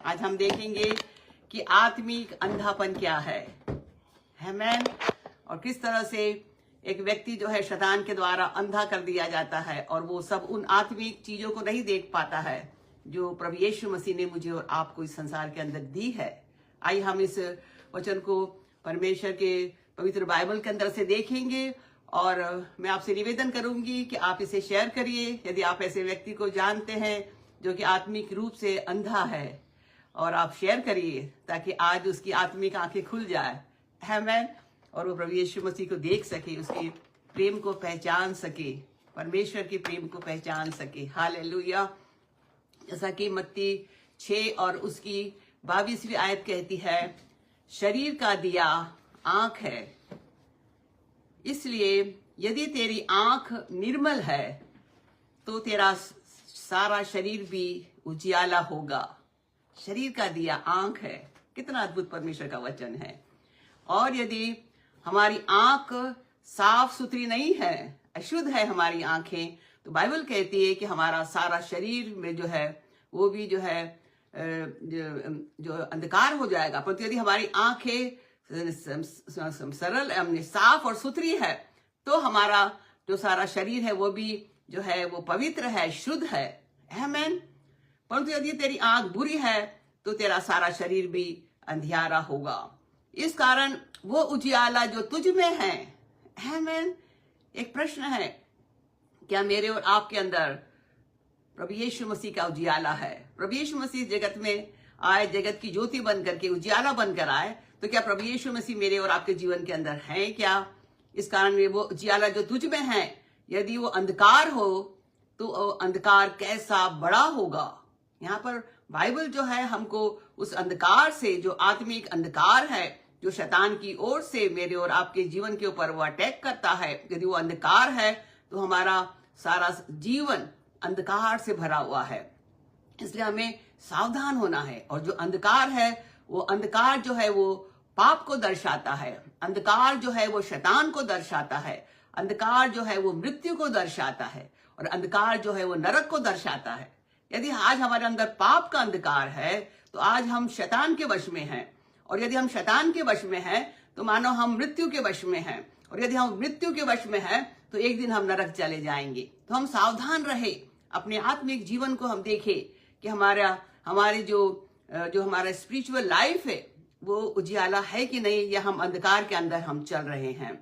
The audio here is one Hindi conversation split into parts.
आज हम देखेंगे कि आत्मिक अंधापन क्या है मैन, और किस तरह से एक व्यक्ति जो है शैतान के द्वारा अंधा कर दिया जाता है और वो सब उन आत्मिक चीजों को नहीं देख पाता है जो प्रभु यीशु मसीह ने मुझे और आपको इस संसार के अंदर दी है। आइए हम इस वचन को परमेश्वर के पवित्र बाइबल के अंदर से देखेंगे और मैं आपसे निवेदन करूंगी कि आप इसे शेयर करिए यदि आप ऐसे व्यक्ति को जानते हैं जो कि आत्मिक रूप से अंधा है, और आप शेयर करिए ताकि आज उसकी आत्मिक आंखें खुल जाए आमीन, और वो प्रभु यीशु मसीह को देख सके, उसके प्रेम को पहचान सके, परमेश्वर के प्रेम को पहचान सके। हालेलुया। जैसा कि मत्ती 6 और उसकी 22वीं आयत कहती है, शरीर का दिया आंख है, इसलिए यदि तेरी आंख निर्मल है तो तेरा सारा शरीर भी उजियाला होगा। शरीर का दिया आंख है। कितना अद्भुत परमेश्वर का वचन है। और यदि हमारी आंख साफ सुथरी नहीं है, अशुद्ध है हमारी आंखें, तो बाइबल कहती है कि हमारा सारा शरीर में जो है वो भी जो है जो अंधकार हो जाएगा। परंतु यदि हमारी आंखें सरल साफ और सुथरी है तो हमारा जो सारा शरीर है वो भी जो है वो पवित्र है, शुद्ध है। आमीन। परंतु यदि तेरी आंख बुरी है तो तेरा सारा शरीर भी अंधियारा होगा। इस कारण वो उजियाला जो तुझ में है, आमीन। एक प्रश्न है, क्या मेरे और आपके अंदर प्रभु यीशु मसीह का उजियाला है? प्रभु यीशु मसीह जगत में आए, जगत की ज्योति बन करके उजियाला बनकर आए, तो क्या प्रभु यीशु मसीह मेरे और आपके जीवन के अंदर है क्या? इस कारण वो उजियाला जो तुझ में है, यदि वो अंधकार हो तो अंधकार कैसा बड़ा होगा। यहाँ पर बाइबल जो है हमको उस अंधकार से, जो आत्मिक अंधकार है, जो शैतान की ओर से मेरे और आपके जीवन के ऊपर वो अटैक करता है, यदि वो अंधकार है तो हमारा सारा जीवन अंधकार से भरा हुआ है। इसलिए हमें सावधान होना है। और जो अंधकार है, वो अंधकार जो है वो पाप को दर्शाता है, अंधकार जो है वो शैतान को दर्शाता है, अंधकार जो है वो मृत्यु को दर्शाता है, और अंधकार जो है वो नरक को दर्शाता है। यदि आज हमारे अंदर पाप का अंधकार है तो आज हम शैतान के वश में हैं, और यदि हम शैतान के वश में हैं तो मानो हम मृत्यु के वश में हैं, और यदि हम मृत्यु के वश में हैं तो एक दिन हम नरक चले जाएंगे। तो हम सावधान रहे, अपने आत्मिक जीवन को हम देखें कि हमारे जो हमारा स्पिरिचुअल लाइफ है वो उजियाला है कि नहीं, या हम अंधकार के अंदर हम चल रहे हैं।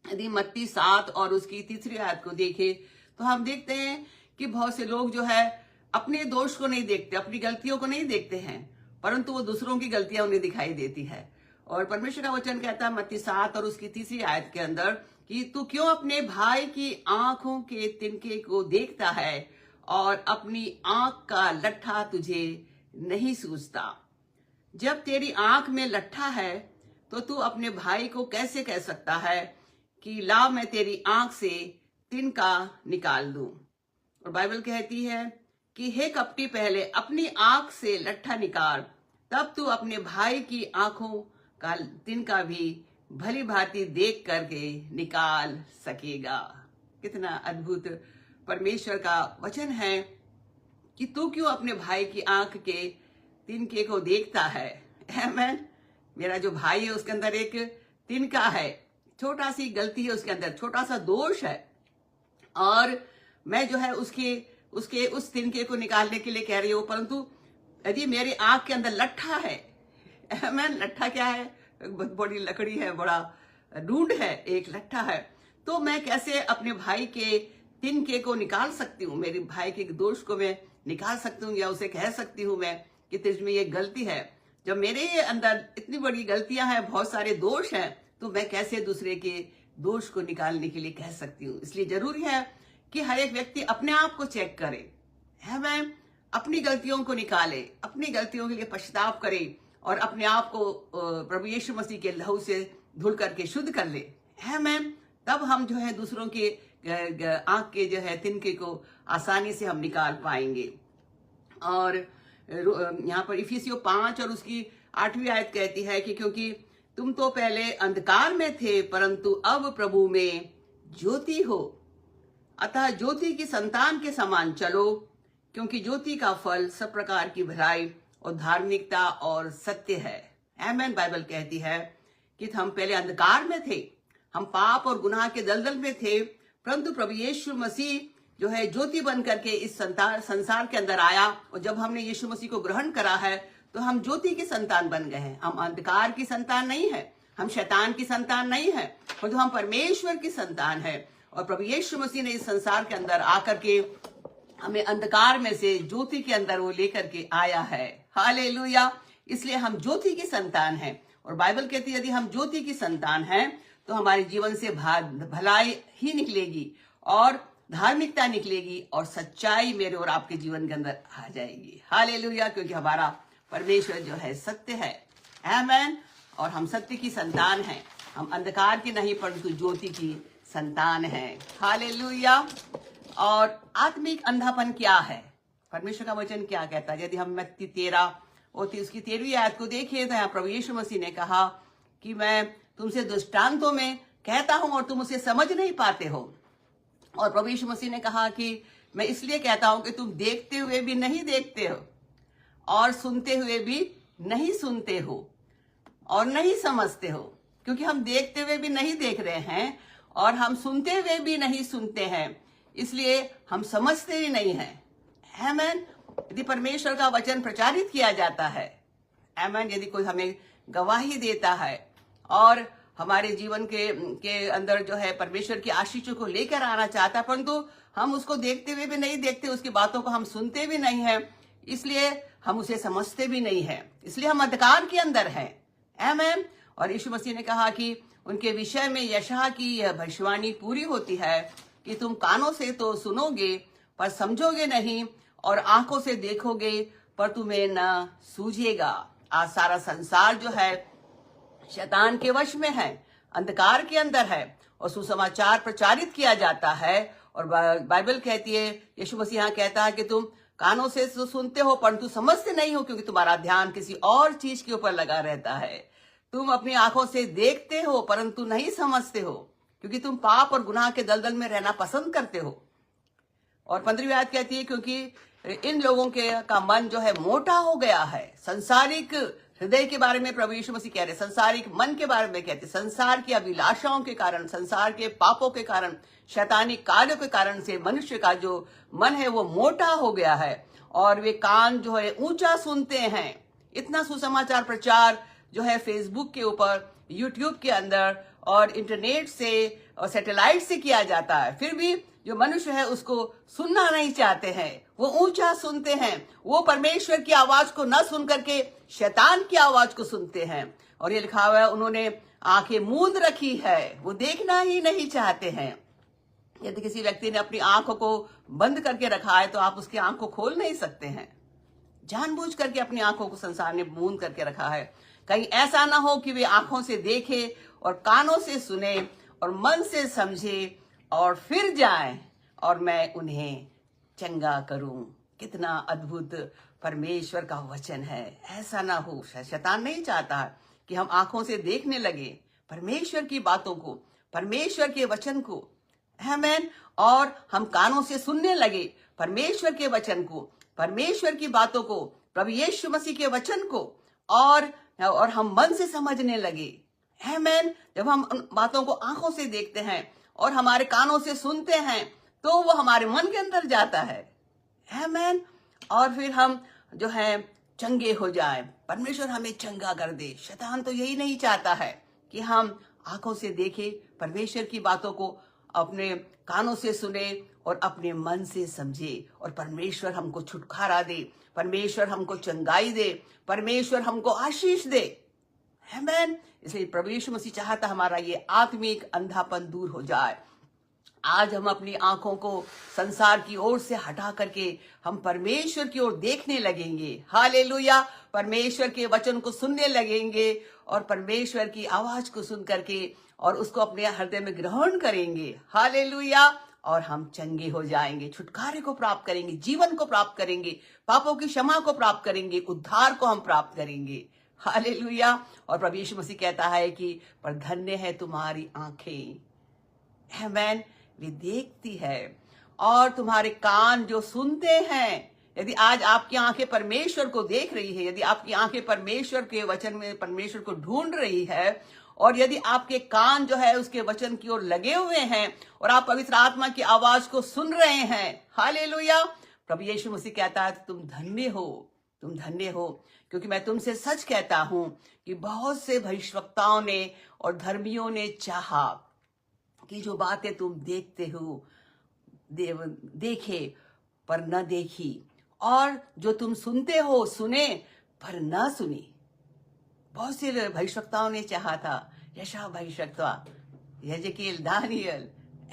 यदि मत्ती 7 और उसकी 3री आयत को देखें तो हम देखते हैं कि बहुत से लोग जो है अपने दोष को नहीं देखते, अपनी गलतियों को नहीं देखते हैं, परंतु वो दूसरों की गलतियां उन्हें दिखाई देती है। और परमेश्वर का वचन कहता है मत्ती 7 और उसकी 3री आयत के अंदर कि तू क्यों अपने भाई की आंखों के तिनके को देखता है और अपनी आंख का लट्ठा तुझे नहीं सूझता। जब तेरी आंख में लट्ठा है तो तू अपने भाई को कैसे कह सकता है कि ला मैं तेरी आंख से तिनका निकाल दूं। और बाइबल कहती है कि हे कपटी, पहले अपनी आंख से लट्ठा निकाल, तब तू अपने भाई की आंखों का तिनका भी भली भांति देख करके निकाल सकेगा। कितना अद्भुत परमेश्वर का वचन है कि तू क्यों अपने भाई की आंख के तिनके को देखता है। आमीन। मेरा जो भाई है उसके अंदर एक तिनका है, छोटा सी गलती है उसके अंदर, छोटा सा दोष है, और मैं जो है उसके उस तिनके को निकालने के लिए कह रही हूँ। परंतु यदि मेरी आंख के अंदर लट्ठा है, आमीन, लट्ठा क्या है? बहुत बड़ी लकड़ी है, बड़ा ढूंढ है, एक लट्ठा है, तो मैं कैसे अपने भाई के तिनके को निकाल सकती हूँ, मेरे भाई के दोष को मैं निकाल सकती हूँ, या उसे कह सकती हूँ मैं कि तुझमें ये गलती है। जब मेरे अंदर इतनी बड़ी गलतियां हैं, बहुत सारे दोष हैं, तो मैं कैसे दूसरे के दोष को निकालने के लिए कह सकती हूँ। इसलिए जरूरी है कि हर एक व्यक्ति अपने आप को चेक करे, है मैं अपनी गलतियों को निकाले, अपनी गलतियों के लिए पश्चाताप करे, और अपने आप को प्रभु यीशु मसीह के लहू से धुल करके शुद्ध कर ले, है मैं। तब हम जो है दूसरों के आंख के जो है तिनके को आसानी से हम निकाल पाएंगे। और यहाँ पर इफिसियों 5 और उसकी 8वीं आयत कहती है कि क्योंकि तुम तो पहले अंधकार में थे परंतु अब प्रभु में ज्योति हो, अतः ज्योति की संतान के समान चलो, क्योंकि ज्योति का फल सब प्रकार की भलाई और धार्मिकता और सत्य है। आमेन। बाइबल कहती है कि हम पहले अंधकार में थे, हम पाप और गुनाह के दलदल में थे, परंतु प्रभु यीशु मसीह जो है ज्योति बन करके इस संसार के अंदर आया, और जब हमने यीशु मसीह को ग्रहण करा है तो हम ज्योति की संतान बन गए हैं। हम अंधकार की संतान नहीं है, हम शैतान की संतान नहीं है, परंतु हम परमेश्वर की संतान है। और प्रभु यीशु मसीह ने इस संसार के अंदर आकर के हमें अंधकार में से ज्योति के अंदर वो लेकर के आया है। हालेलुया। इसलिए हम ज्योति की संतान हैं, और बाइबल कहती है यदि हम ज्योति की संतान हैं तो हमारे जीवन से भलाई ही निकलेगी और धार्मिकता निकलेगी और सच्चाई मेरे और आपके जीवन के अंदर आ जाएगी। हालेलुया। क्योंकि हमारा परमेश्वर जो है सत्य है। आमेन। और हम सत्य की संतान हैं, हम अंधकार की नहीं परंतु ज्योति की संतान हैं। हालेलुया। और आत्मिक अंधापन क्या है? परमेश्वर का वचन क्या कहता है? यदि हम मत्ती 13 और उसकी 13वीं आयत को देखें तो यहाँ प्रभु यीशु मसीह ने कहा कि मैं तुमसे दृष्टांतों में कहता हूं और तुम उसे समझ नहीं पाते हो। और प्रभु यीशु मसीह ने कहा कि मैं इसलिए कहता हूं कि तुम देखते हुए भी नहीं देखते हो और सुनते हुए भी नहीं सुनते हो और नहीं समझते हो। क्योंकि हम देखते हुए भी नहीं देख रहे हैं और हम सुनते हुए भी नहीं सुनते हैं, इसलिए हम समझते ही नहीं हैं। आमेन। यदि परमेश्वर का वचन प्रचारित किया जाता है, आमेन, यदि कोई हमें गवाही देता है और हमारे जीवन के अंदर जो है परमेश्वर की आशीषों को लेकर आना चाहता है, परंतु हम उसको देखते हुए भी नहीं देखते, उसकी बातों को हम सुनते भी नहीं है, इसलिए हम उसे समझते भी नहीं है, इसलिए हम अंधकार के अंदर हैं। आमेन। और यीशु मसीह ने कहा कि उनके विषय में यशायाह की यह भविष्यवाणी पूरी होती है कि तुम कानों से तो सुनोगे पर समझोगे नहीं, और आंखों से देखोगे पर तुम्हें न सूझेगा। आज सारा संसार जो है शैतान के वश में है, अंधकार के अंदर है, और सुसमाचार प्रचारित किया जाता है। और बाइबल कहती है, यीशु मसीह यहाँ कहता है कि तुम कानों से सुनते हो परंतु समझते नहीं हो, क्योंकि तुम्हारा ध्यान किसी और चीज के ऊपर लगा रहता है। तुम अपनी आंखों से देखते हो परंतु नहीं समझते हो, क्योंकि तुम पाप और गुनाह के दलदल में रहना पसंद करते हो। और 15वीं आयत कहती है क्योंकि इन लोगों का मन जो है मोटा हो गया है। संसारिक हृदय के बारे में प्रभु यीशु मसीह कह रहे, संसारिक मन के बारे में कहते, संसार की अभिलाषाओं के कारण, संसार के पापों के कारण, शैतानी कार्यों के कारण से मनुष्य का जो मन है वो मोटा हो गया है, और वे कान जो है ऊंचा सुनते हैं। इतना सुसमाचार प्रचार जो है फेसबुक के ऊपर, यूट्यूब के अंदर और इंटरनेट से और सैटेलाइट से किया जाता है, फिर भी जो मनुष्य है उसको सुनना नहीं चाहते हैं, वो ऊंचा सुनते हैं, वो परमेश्वर की आवाज को न सुन करके शैतान की आवाज को सुनते हैं। और ये लिखा हुआ है उन्होंने आंखें मूंद रखी है, वो देखना ही नहीं चाहते हैं। यदि किसी व्यक्ति ने अपनी आंखों को बंद करके रखा है तो आप उसकी आंख को खोल नहीं सकते हैं। जानबूझ करके अपनी आंखों को संसार ने मूंद करके रखा है, कहीं ऐसा ना हो कि वे आंखों से देखे और कानों से सुने और मन से समझे और फिर जाएं और मैं उन्हें चंगा करूं। कितना अद्भुत परमेश्वर का वचन है। ऐसा ना हो, शैतान नहीं चाहता कि हम आंखों से देखने लगे परमेश्वर की बातों को, परमेश्वर के वचन को, आमेन, और हम कानों से सुनने लगे परमेश्वर के वचन को, परमेश्वर की बातों को, प्रभु यीशु मसीह के वचन को, और हम मन से समझने लगे। आमेन। जब हम उन बातों को आंखों से देखते हैं और हमारे कानों से सुनते हैं तो वो हमारे मन के अंदर जाता है। आमेन। और फिर हम जो है चंगे हो जाएं, परमेश्वर हमें चंगा कर दे। शैतान तो यही नहीं चाहता है कि हम आंखों से देखें परमेश्वर की बातों को, अपने कानों से सुने और अपने मन से समझे, और परमेश्वर हमको छुटकारा दे, परमेश्वर हमको चंगाई दे, परमेश्वर हमको आशीष दे। आमेन। इसलिए प्रभु यीशु मसीह चाहता हमारा ये आत्मिक अंधापन दूर हो जाए। आज हम अपनी आंखों को संसार की ओर से हटा करके हम परमेश्वर की ओर देखने लगेंगे। हालेलुया। परमेश्वर के वचन को सुनने लगेंगे और परमेश्वर की आवाज को सुन करके और उसको अपने हृदय में ग्रहण करेंगे। हालेलुया। और हम चंगे हो जाएंगे, छुटकारे को प्राप्त करेंगे, जीवन को प्राप्त करेंगे, पापों की क्षमा को प्राप्त करेंगे, उद्धार को हम प्राप्त करेंगे। हालेलुया। और प्रभु यीशु मसीह कहता है कि पर धन्य है तुम्हारी आंखें, आमेन, वे देखती है, और तुम्हारे कान जो सुनते हैं, यदि आज आपकी आंखें परमेश्वर को देख रही है, यदि आपकी आंखें परमेश्वर के वचन में परमेश्वर को ढूंढ रही है, और यदि आपके कान जो है उसके वचन की ओर लगे हुए हैं और आप पवित्र आत्मा की आवाज को सुन रहे हैं, हालेलुया, प्रभु यीशु मसीह कहता है तुम धन्य हो, तुम धन्य हो, क्योंकि मैं तुमसे सच कहता हूं कि बहुत से भविष्यवक्ताओं ने और धर्मियों ने चाहा कि जो बातें तुम देखते हो देखे पर न देखी, और जो तुम सुनते हो सुने पर न सुनी। बहुत से भविष्यवक्ताओं ने चाहा था, यशा भविष्यवक्ता, यजकेल, दानियल,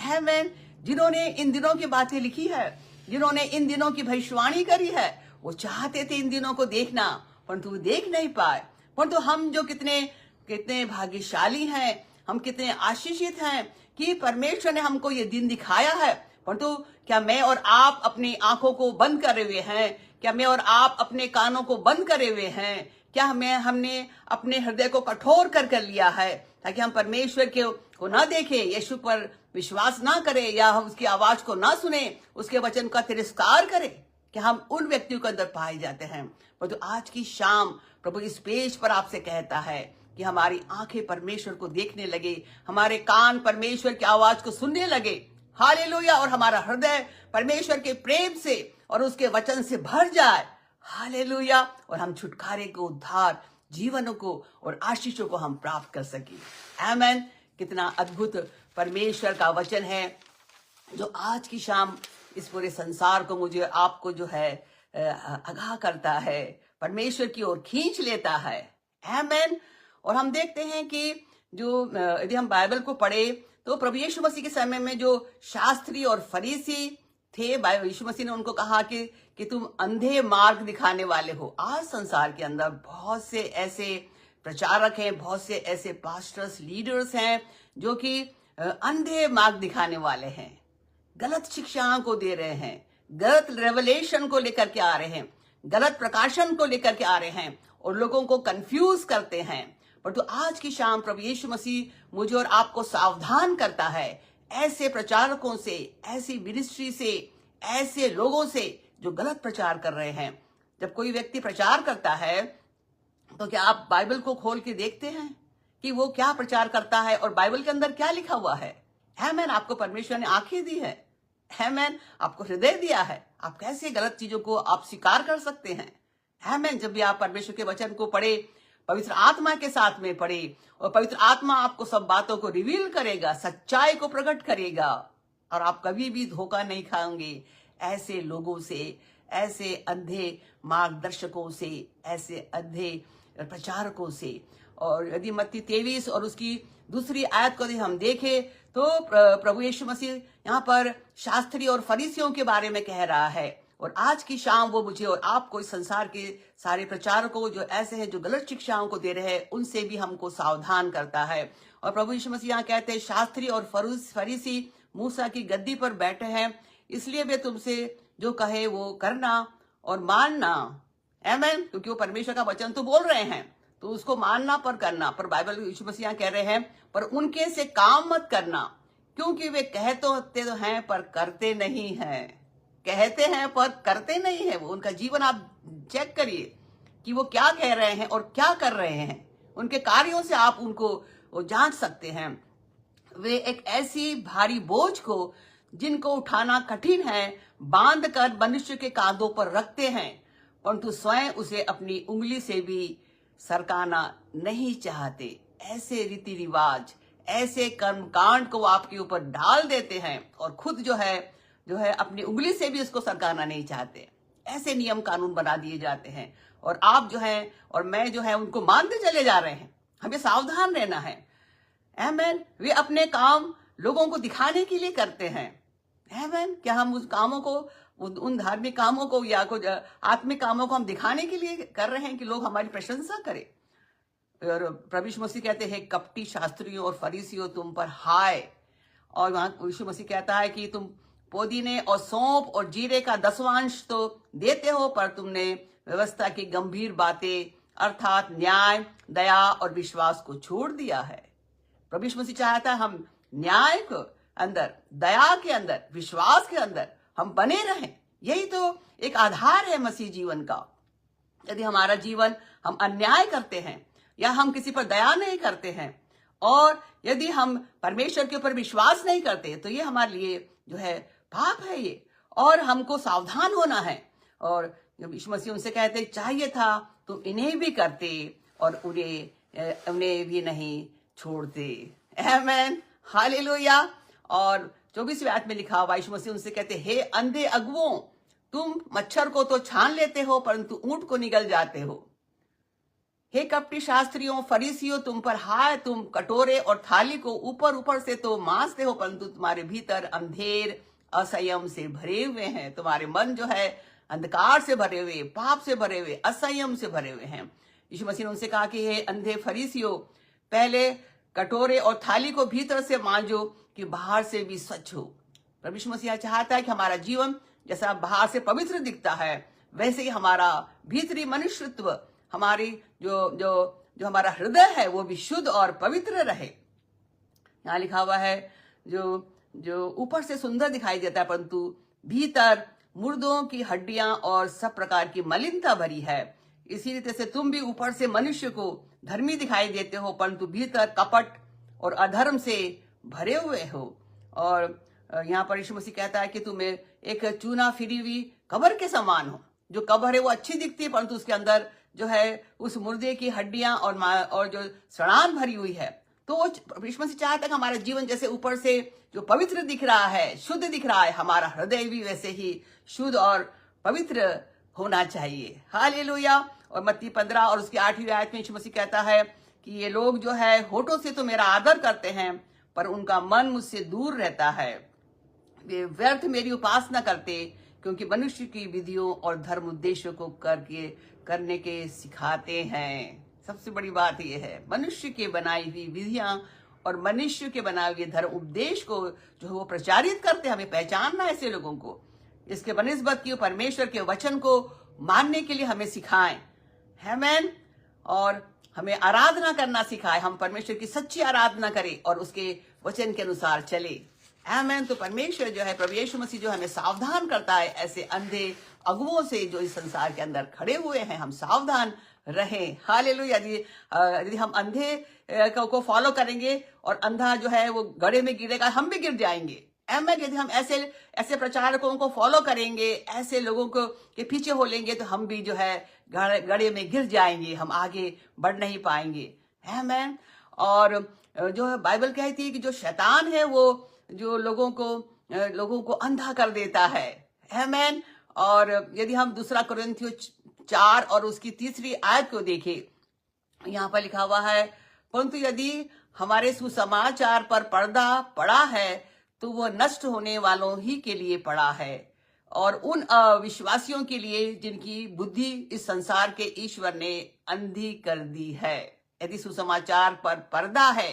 आमीन, जिन्होंने इन दिनों की बातें लिखी है, जिन्होंने इन दिनों की भविष्यवाणी करी है, वो चाहते थे इन दिनों को देखना, परंतु वो देख नहीं पाए। परंतु हम जो कितने भाग्यशाली हैं, हम कितने आशीषित हैं कि परमेश्वर ने हमको ये दिन दिखाया है। परंतु क्या मैं और आप अपनी आंखों को बंद करे हुए हैं? क्या मैं और आप अपने कानों को बंद करे हुए हैं? क्या हमने अपने हृदय को कठोर कर लिया है ताकि हम परमेश्वर को ना देखें, यीशु पर विश्वास ना करें, या हम उसकी आवाज को ना सुने, उसके वचन का तिरस्कार करें? कि हम उन व्यक्तियों के अंदर पाए जाते हैं। परंतु आज की शाम प्रभु इस पेज पर आपसे कहता है कि हमारी आंखें परमेश्वर को देखने लगे, हमारे कान परमेश्वर की आवाज को सुनने लगे, हालेलुया, और हमारा हृदय परमेश्वर के प्रेम से और उसके वचन से भर जाए, हालेलुया, और हम छुटकारे को, उद्धार, जीवनों को और आशीषों को हम प्राप्त कर सके। आमीन। कितना अद्भुत परमेश्वर का वचन है जो आज की शाम इस पूरे संसार को, मुझे आपको जो है आगाह करता है, परमेश्वर की ओर खींच लेता है। आमीन। और हम देखते हैं कि जो यदि हम बाइबल को पढ़े तो प्रभु यीशु मसीह के समय में जो शास्त्री और फरीसी थे, यीशु मसीह ने उनको कहा कि तुम अंधे मार्ग दिखाने वाले हो। आज संसार के अंदर बहुत से ऐसे प्रचारक हैं, बहुत से ऐसे पास्टर्स, लीडर्स हैं जो कि अंधे मार्ग दिखाने वाले हैं, गलत शिक्षाओं को दे रहे हैं, गलत रेवलेशन को लेकर के आ रहे हैं, गलत प्रकाशन को लेकर के आ रहे हैं और लोगों को कंफ्यूज करते हैं। परंतु आज की शाम प्रभु यीशु मसीह मुझे और आपको सावधान करता है ऐसे प्रचारकों से, ऐसी मिनिस्ट्री से, ऐसे लोगों से जो गलत प्रचार कर रहे हैं। जब कोई व्यक्ति प्रचार करता है तो क्या आप बाइबल को खोल के देखते हैं कि वो क्या प्रचार करता है और बाइबल के अंदर क्या लिखा हुआ है? आमीन। आपको परमेश्वर ने आंखें दी है, आमीन, आपको हृदय दिया है, आप कैसे गलत चीजों को आप स्वीकार कर सकते हैं? आमीन। जब भी आप परमेश्वर के वचन को पढ़े, पवित्र आत्मा के साथ में पढ़े, और पवित्र आत्मा आपको सब बातों को रिवील करेगा, सच्चाई को प्रकट करेगा, और आप कभी भी धोखा नहीं खाएंगे ऐसे लोगों से, ऐसे अंधे मार्गदर्शकों से, ऐसे अंधे प्रचारकों से। और यदि मत्ती 23 और उसकी दूसरी आयत को यदि हम देखें तो प्रभु यीशु मसीह यहाँ पर शास्त्री और फरीसियों के बारे में कह रहा है। और आज की शाम वो मुझे और आपको, इस संसार के सारे प्रचारकों जो ऐसे हैं जो गलत शिक्षाओं को दे रहे हैं, उनसे भी हमको सावधान करता है। और प्रभु यीशु मसीह यहाँ कहते हैं, शास्त्री और फरीसी मूसा की गद्दी पर बैठे हैं, इसलिए वे तुमसे जो कहे वो करना और मानना। आमीन। क्योंकि वो परमेश्वर का वचन तो बोल रहे हैं, तो उसको मानना पर करना। पर बाइबल यीशु मसीह यहाँ कह रहे हैं, पर उनके से काम मत करना, क्योंकि वे कहते तो हैं पर करते नहीं हैं। कहते हैं पर करते नहीं है। वो उनका जीवन आप चेक करिए कि वो क्या कह रहे हैं और क्या कर रहे हैं। उनके कार्यों से आप उनको जांच सकते हैं। वे एक ऐसी भारी बोझ को जिनको उठाना कठिन है बांध कर मनुष्य के कांधों पर रखते हैं, परंतु स्वयं उसे अपनी उंगली से भी सरकाना नहीं चाहते। ऐसे रीति रिवाज, ऐसे कर्मकांड को आपके ऊपर डाल देते हैं और खुद जो है अपनी उंगली से भी उसको सरकाना नहीं चाहते। ऐसे नियम कानून बना दिए जाते हैं और आप जो है और मैं जो है उनको मानते चले जा रहे हैं। हमें सावधान रहना है। आमीन। वे अपने काम लोगों को दिखाने के लिए करते हैं। आमीन। क्या हम उस कामों को, उन धार्मिक कामों को या कुछ आत्मिक कामों को हम दिखाने के लिए कर रहे हैं कि लोग हमारी प्रशंसा करें? और प्रभु यीशु मसीह कहते हैं, कपटी शास्त्रियों और फरीसियों तुम पर हाय। और वहां यीशु मसीह कहता है कि तुम पुदीने और सौंफ और जीरे का 10वांश तो देते हो, पर तुमने व्यवस्था की गंभीर बातें अर्थात न्याय, दया और विश्वास को छोड़ दिया है। प्रभु यीशु मसीह चाहता है हम न्याय के अंदर, दया के अंदर, विश्वास के अंदर हम बने रहें। यही तो एक आधार है मसीह जीवन का। यदि हमारा जीवन हम अन्याय करते हैं या हम किसी पर दया नहीं करते हैं और यदि हम परमेश्वर के ऊपर विश्वास नहीं करते, तो ये हमारे लिए जो है पाप है ये, और हमको सावधान होना है। और यीशु मसीह उनसे कहते चाहिए था तुम इन्हें भी करते और उन्हें भी नहीं छोड़ते। आमीन, हालेलुया। और 24वें आयत में लिखा हुआ, यीशु मसीह उनसे कहते, हे अंधे अगुओं, तुम मच्छर को तो छान लेते हो परंतु ऊंट को निगल जाते हो। हे कपटी शास्त्रियों, फरीसियों, तुम पर हाय, तुम कटोरे और थाली को ऊपर ऊपर से तो मांसते हो परंतु तुम्हारे भीतर अंधेर असंयम से भरे हुए हैं। तुम्हारे मन जो है अंधकार से भरे हुए, पाप से भरे हुए, असंयम से भरे हुए हैं। यीशु मसीह ने उनसे कहा कि हे अंधे फरीसियों, पहले कटोरे और थाली को भीतर से मांजो कि बाहर से भी स्वच्छ हो। प्रभु यीशु मसीह चाहता है कि हमारा जीवन जैसा बाहर से पवित्र दिखता है, वैसे ही हमारा भीतरी मनुष्यत्व, हमारी जो हमारा हृदय है वो भी शुद्ध और पवित्र रहे। यहाँ लिखा हुआ है, जो ऊपर से सुंदर दिखाई देता है परंतु भीतर मुर्दों की हड्डियां और सब प्रकार की मलिनता भरी है। इसी रीति से तुम भी ऊपर से मनुष्य को धर्मी दिखाई देते हो परंतु भीतर कपट और अधर्म से भरे हुए हो। और यहाँ पर यीशु मसीह कहता है कि तुम्हें एक चूना फिरी हुई कब्र के समान हो। जो कब्र है वो अच्छी दिखती है परंतु उसके अंदर जो है उस मुर्दे की हड्डियां और जो सड़ान भरी हुई है। तो यीशु मसीह चाहता है कि हमारा जीवन जैसे ऊपर से जो पवित्र दिख रहा है, शुद्ध दिख रहा है, हमारा हृदय भी वैसे ही शुद्ध और पवित्र होना चाहिए। हालेलुया। और मत्ती 15 और उसकी 8वीं आयत में यीशु मसीह कहता है कि ये लोग जो है होठों से तो मेरा आदर करते हैं पर उनका मन मुझसे दूर रहता है। वे व्यर्थ मेरी उपासना करते क्योंकि मनुष्य की विधियों और धर्म उद्देश्यों को करने के सिखाते हैं। सबसे बड़ी बात यह है, मनुष्य के बनाई हुई विधियां और मनुष्य के बनाए हुए धर्म उपदेश को जो वो प्रचारित करते हैं, हमें पहचानना ऐसे लोगों को, इसके बनिस्बत की परमेश्वर के वचन को मानने के लिए हमें सिखाएं। आमीन। और हमें आराधना करना सिखाए, हम परमेश्वर की सच्ची आराधना करें और उसके वचन के अनुसार चले। आमीन। तो परमेश्वर जो है, प्रभु यीशु मसीह जो हमें सावधान करता है ऐसे अंधे अगुओं से जो इस संसार के अंदर खड़े हुए हैं, हम सावधान रहें। हालेलुया। यदि हम अंधे को फॉलो करेंगे और अंधा जो है वो गड्ढे में गिरेगा, हम भी गिर जाएंगे। आमीन। यदि हम ऐसे प्रचारकों को फॉलो करेंगे, ऐसे लोगों को के पीछे हो लेंगे, तो हम भी जो है गड्ढे में गिर जाएंगे, हम आगे बढ़ नहीं पाएंगे। आमीन। और जो है बाइबल कहती है कि जो शैतान है वो जो लोगों को अंधा कर देता है। आमीन। और यदि हम 2 कुरिन्थियों 4 और उसकी 3री आयत को देखें, यहाँ पर लिखा हुआ है, परंतु यदि हमारे सुसमाचार पर पर्दा पड़ा है तो वो नष्ट होने वालों ही के लिए पड़ा है और उन अविश्वासियों के लिए जिनकी बुद्धि इस संसार के ईश्वर ने अंधी कर दी है। यदि सुसमाचार पर पर्दा है,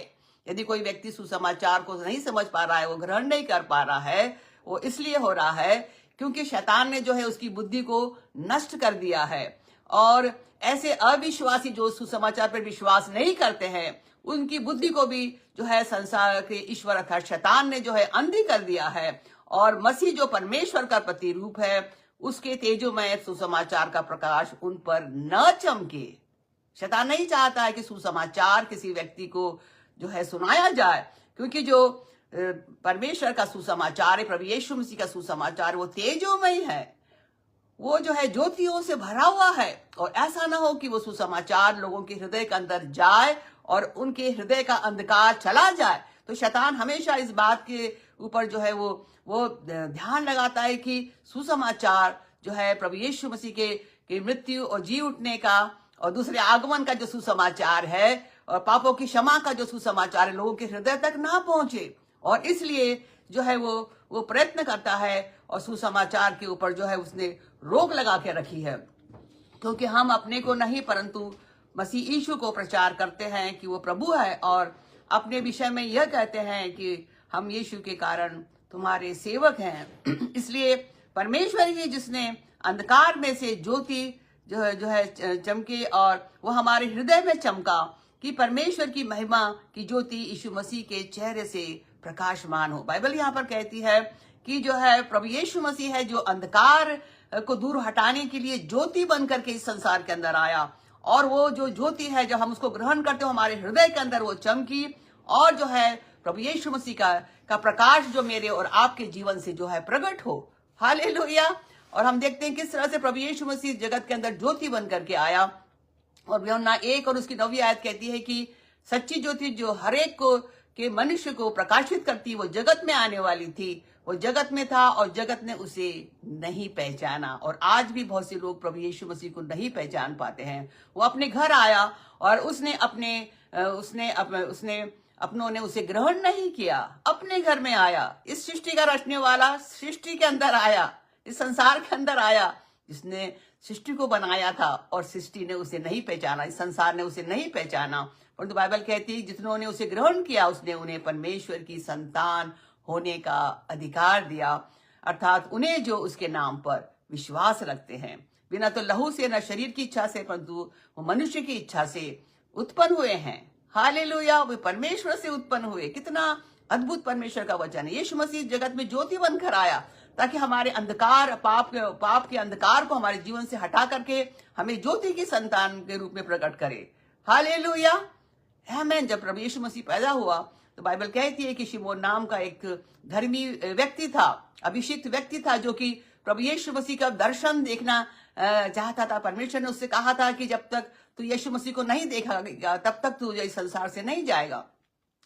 यदि कोई व्यक्ति सुसमाचार को नहीं समझ पा रहा है, वो ग्रहण नहीं कर पा रहा है, वो इसलिए हो रहा है क्योंकि शैतान ने जो है उसकी बुद्धि को नष्ट कर दिया है। और ऐसे अविश्वासी जो सुसमाचार पर विश्वास नहीं करते हैं, उनकी बुद्धि को भी जो है संसार के ईश्वर अर्थात शैतान ने जो है अंधी कर दिया है। और मसीह जो परमेश्वर का प्रतिरूप है, उसके तेजोमय सुसमाचार का प्रकाश उन पर न चमके। शैतान नहीं चाहता है कि सुसमाचार किसी व्यक्ति को जो है सुनाया जाए, क्योंकि जो परमेश्वर का सुसमाचार है, प्रभु यीशु मसीह का सुसमाचार, वो तेजोमय है, वो जो है ज्योतियों से भरा हुआ है। और ऐसा ना हो कि वो सुसमाचार लोगों के हृदय के अंदर जाए और उनके हृदय का अंधकार चला जाए। तो शैतान हमेशा इस बात के ऊपर जो है वो ध्यान लगाता है कि सुसमाचार जो है प्रभु यीशु मसीह के मृत्यु और जी उठने का और दूसरे आगमन का जो सुसमाचार है और पापों की क्षमा का जो सुसमाचार है, लोगों के हृदय तक ना पहुंचे। और इसलिए जो है वो प्रयत्न करता है और सुसमाचार के ऊपर जो है उसने रोक लगा के रखी है, क्योंकि हम अपने को नहीं परंतु मसीह यीशु को प्रचार करते हैं कि वो प्रभु है, और अपने विषय में यह कहते हैं कि हम यीशु के कारण तुम्हारे सेवक हैं। इसलिए परमेश्वर ही जिसने अंधकार में से ज्योति जो है चमके और वो हमारे हृदय में चमका कि परमेश्वर की महिमा की ज्योति यीशु मसीह के चेहरे से प्रकाशमान हो। बाइबल यहाँ पर कहती है कि जो है प्रभु यीशु मसीह है जो अंधकार को दूर हटाने के लिए ज्योति बन करके इस संसार के अंदर आया, और वो जो ज्योति है जब हम उसको ग्रहण करते हो हमारे हृदय के अंदर वो चमकी, और जो है प्रभु यीशु मसीह का प्रकाश जो मेरे और आपके जीवन से जो है प्रकट हो। हालेलुया। और हम देखते हैं किस तरह से प्रभु यीशु मसीह जगत के अंदर ज्योति बन करके आया। और यूहन्ना 1 और उसकी 9वीं आयत कहती है कि सच्ची ज्योति जो हर एक को के मनुष्य को प्रकाशित करती, वो जगत में आने वाली थी। वो जगत में था और जगत ने उसे नहीं पहचाना। और आज भी बहुत से लोग प्रभु यीशु मसीह को नहीं पहचान पाते हैं। वो अपने घर आया और उसने अपनों ने उसे ग्रहण नहीं किया। अपने घर में आया, इस सृष्टि का रचने वाला सृष्टि के अंदर आया, इस संसार के अंदर आया, जिसने सृष्टि को बनाया था, और सृष्टि ने उसे नहीं पहचाना, इस संसार ने उसे नहीं पहचाना। परंतु बाइबल कहती है जितनों ने उसे ग्रहण किया उसने उन्हें परमेश्वर की संतान होने का अधिकार दिया, अर्थात उन्हें जो उसके नाम पर विश्वास रखते हैं। बिना तो लहू से, न शरीर की इच्छा से, परंतु वो मनुष्य की इच्छा से उत्पन्न हुए हैं। हालेलुया। वे परमेश्वर से उत्पन्न हुए। कितना अद्भुत परमेश्वर का वचन है। यीशु मसीह जगत में ज्योति बनकर आया ताकि हमारे अंधकार, पाप के अंधकार को हमारे जीवन से हटा करके हमें ज्योति की संतान के रूप में प्रकट करे। हालेलुया। आमीन। जब प्रभु यीशु मसीह पैदा हुआ तो बाइबल कहती है कि शिमोन नाम का एक धर्मी व्यक्ति था, अभिषिक्त व्यक्ति था, जो कि प्रभु यीशु मसीह का दर्शन देखना चाहता था। परमेश्वर ने उससे कहा था कि जब तक तू यीशु मसीह को नहीं देखेगा तब तक तू इस संसार से नहीं जाएगा।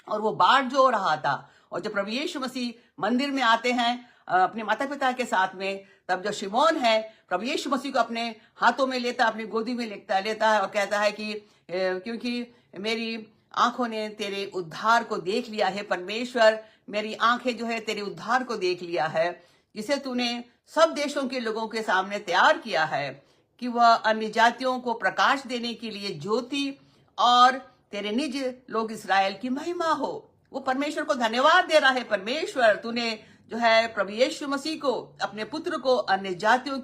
और वो बाट जो रहा था। और जब प्रभु यीशु मसीह मंदिर में आते हैं अपने माता पिता के साथ में, तब जो शिमोन है प्रभु यीशु मसीह को अपने हाथों में लेता, अपनी गोदी में लेता है और कहता है कि क्योंकि मेरी आंखों ने तेरे उद्धार को देख लिया है। परमेश्वर, मेरी आंखें जो है तेरे उद्धार को देख लिया है, जिसे तूने सब देशों के लोगों के सामने तैयार किया है कि वह अन्य जातियों को प्रकाश देने के लिए ज्योति और तेरे निज लोग इसराइल की महिमा हो। वो परमेश्वर को धन्यवाद दे रहा है। परमेश्वर, तूने जो है प्रभु यीशु मसीह को, अपने पुत्र को अन्य जातियों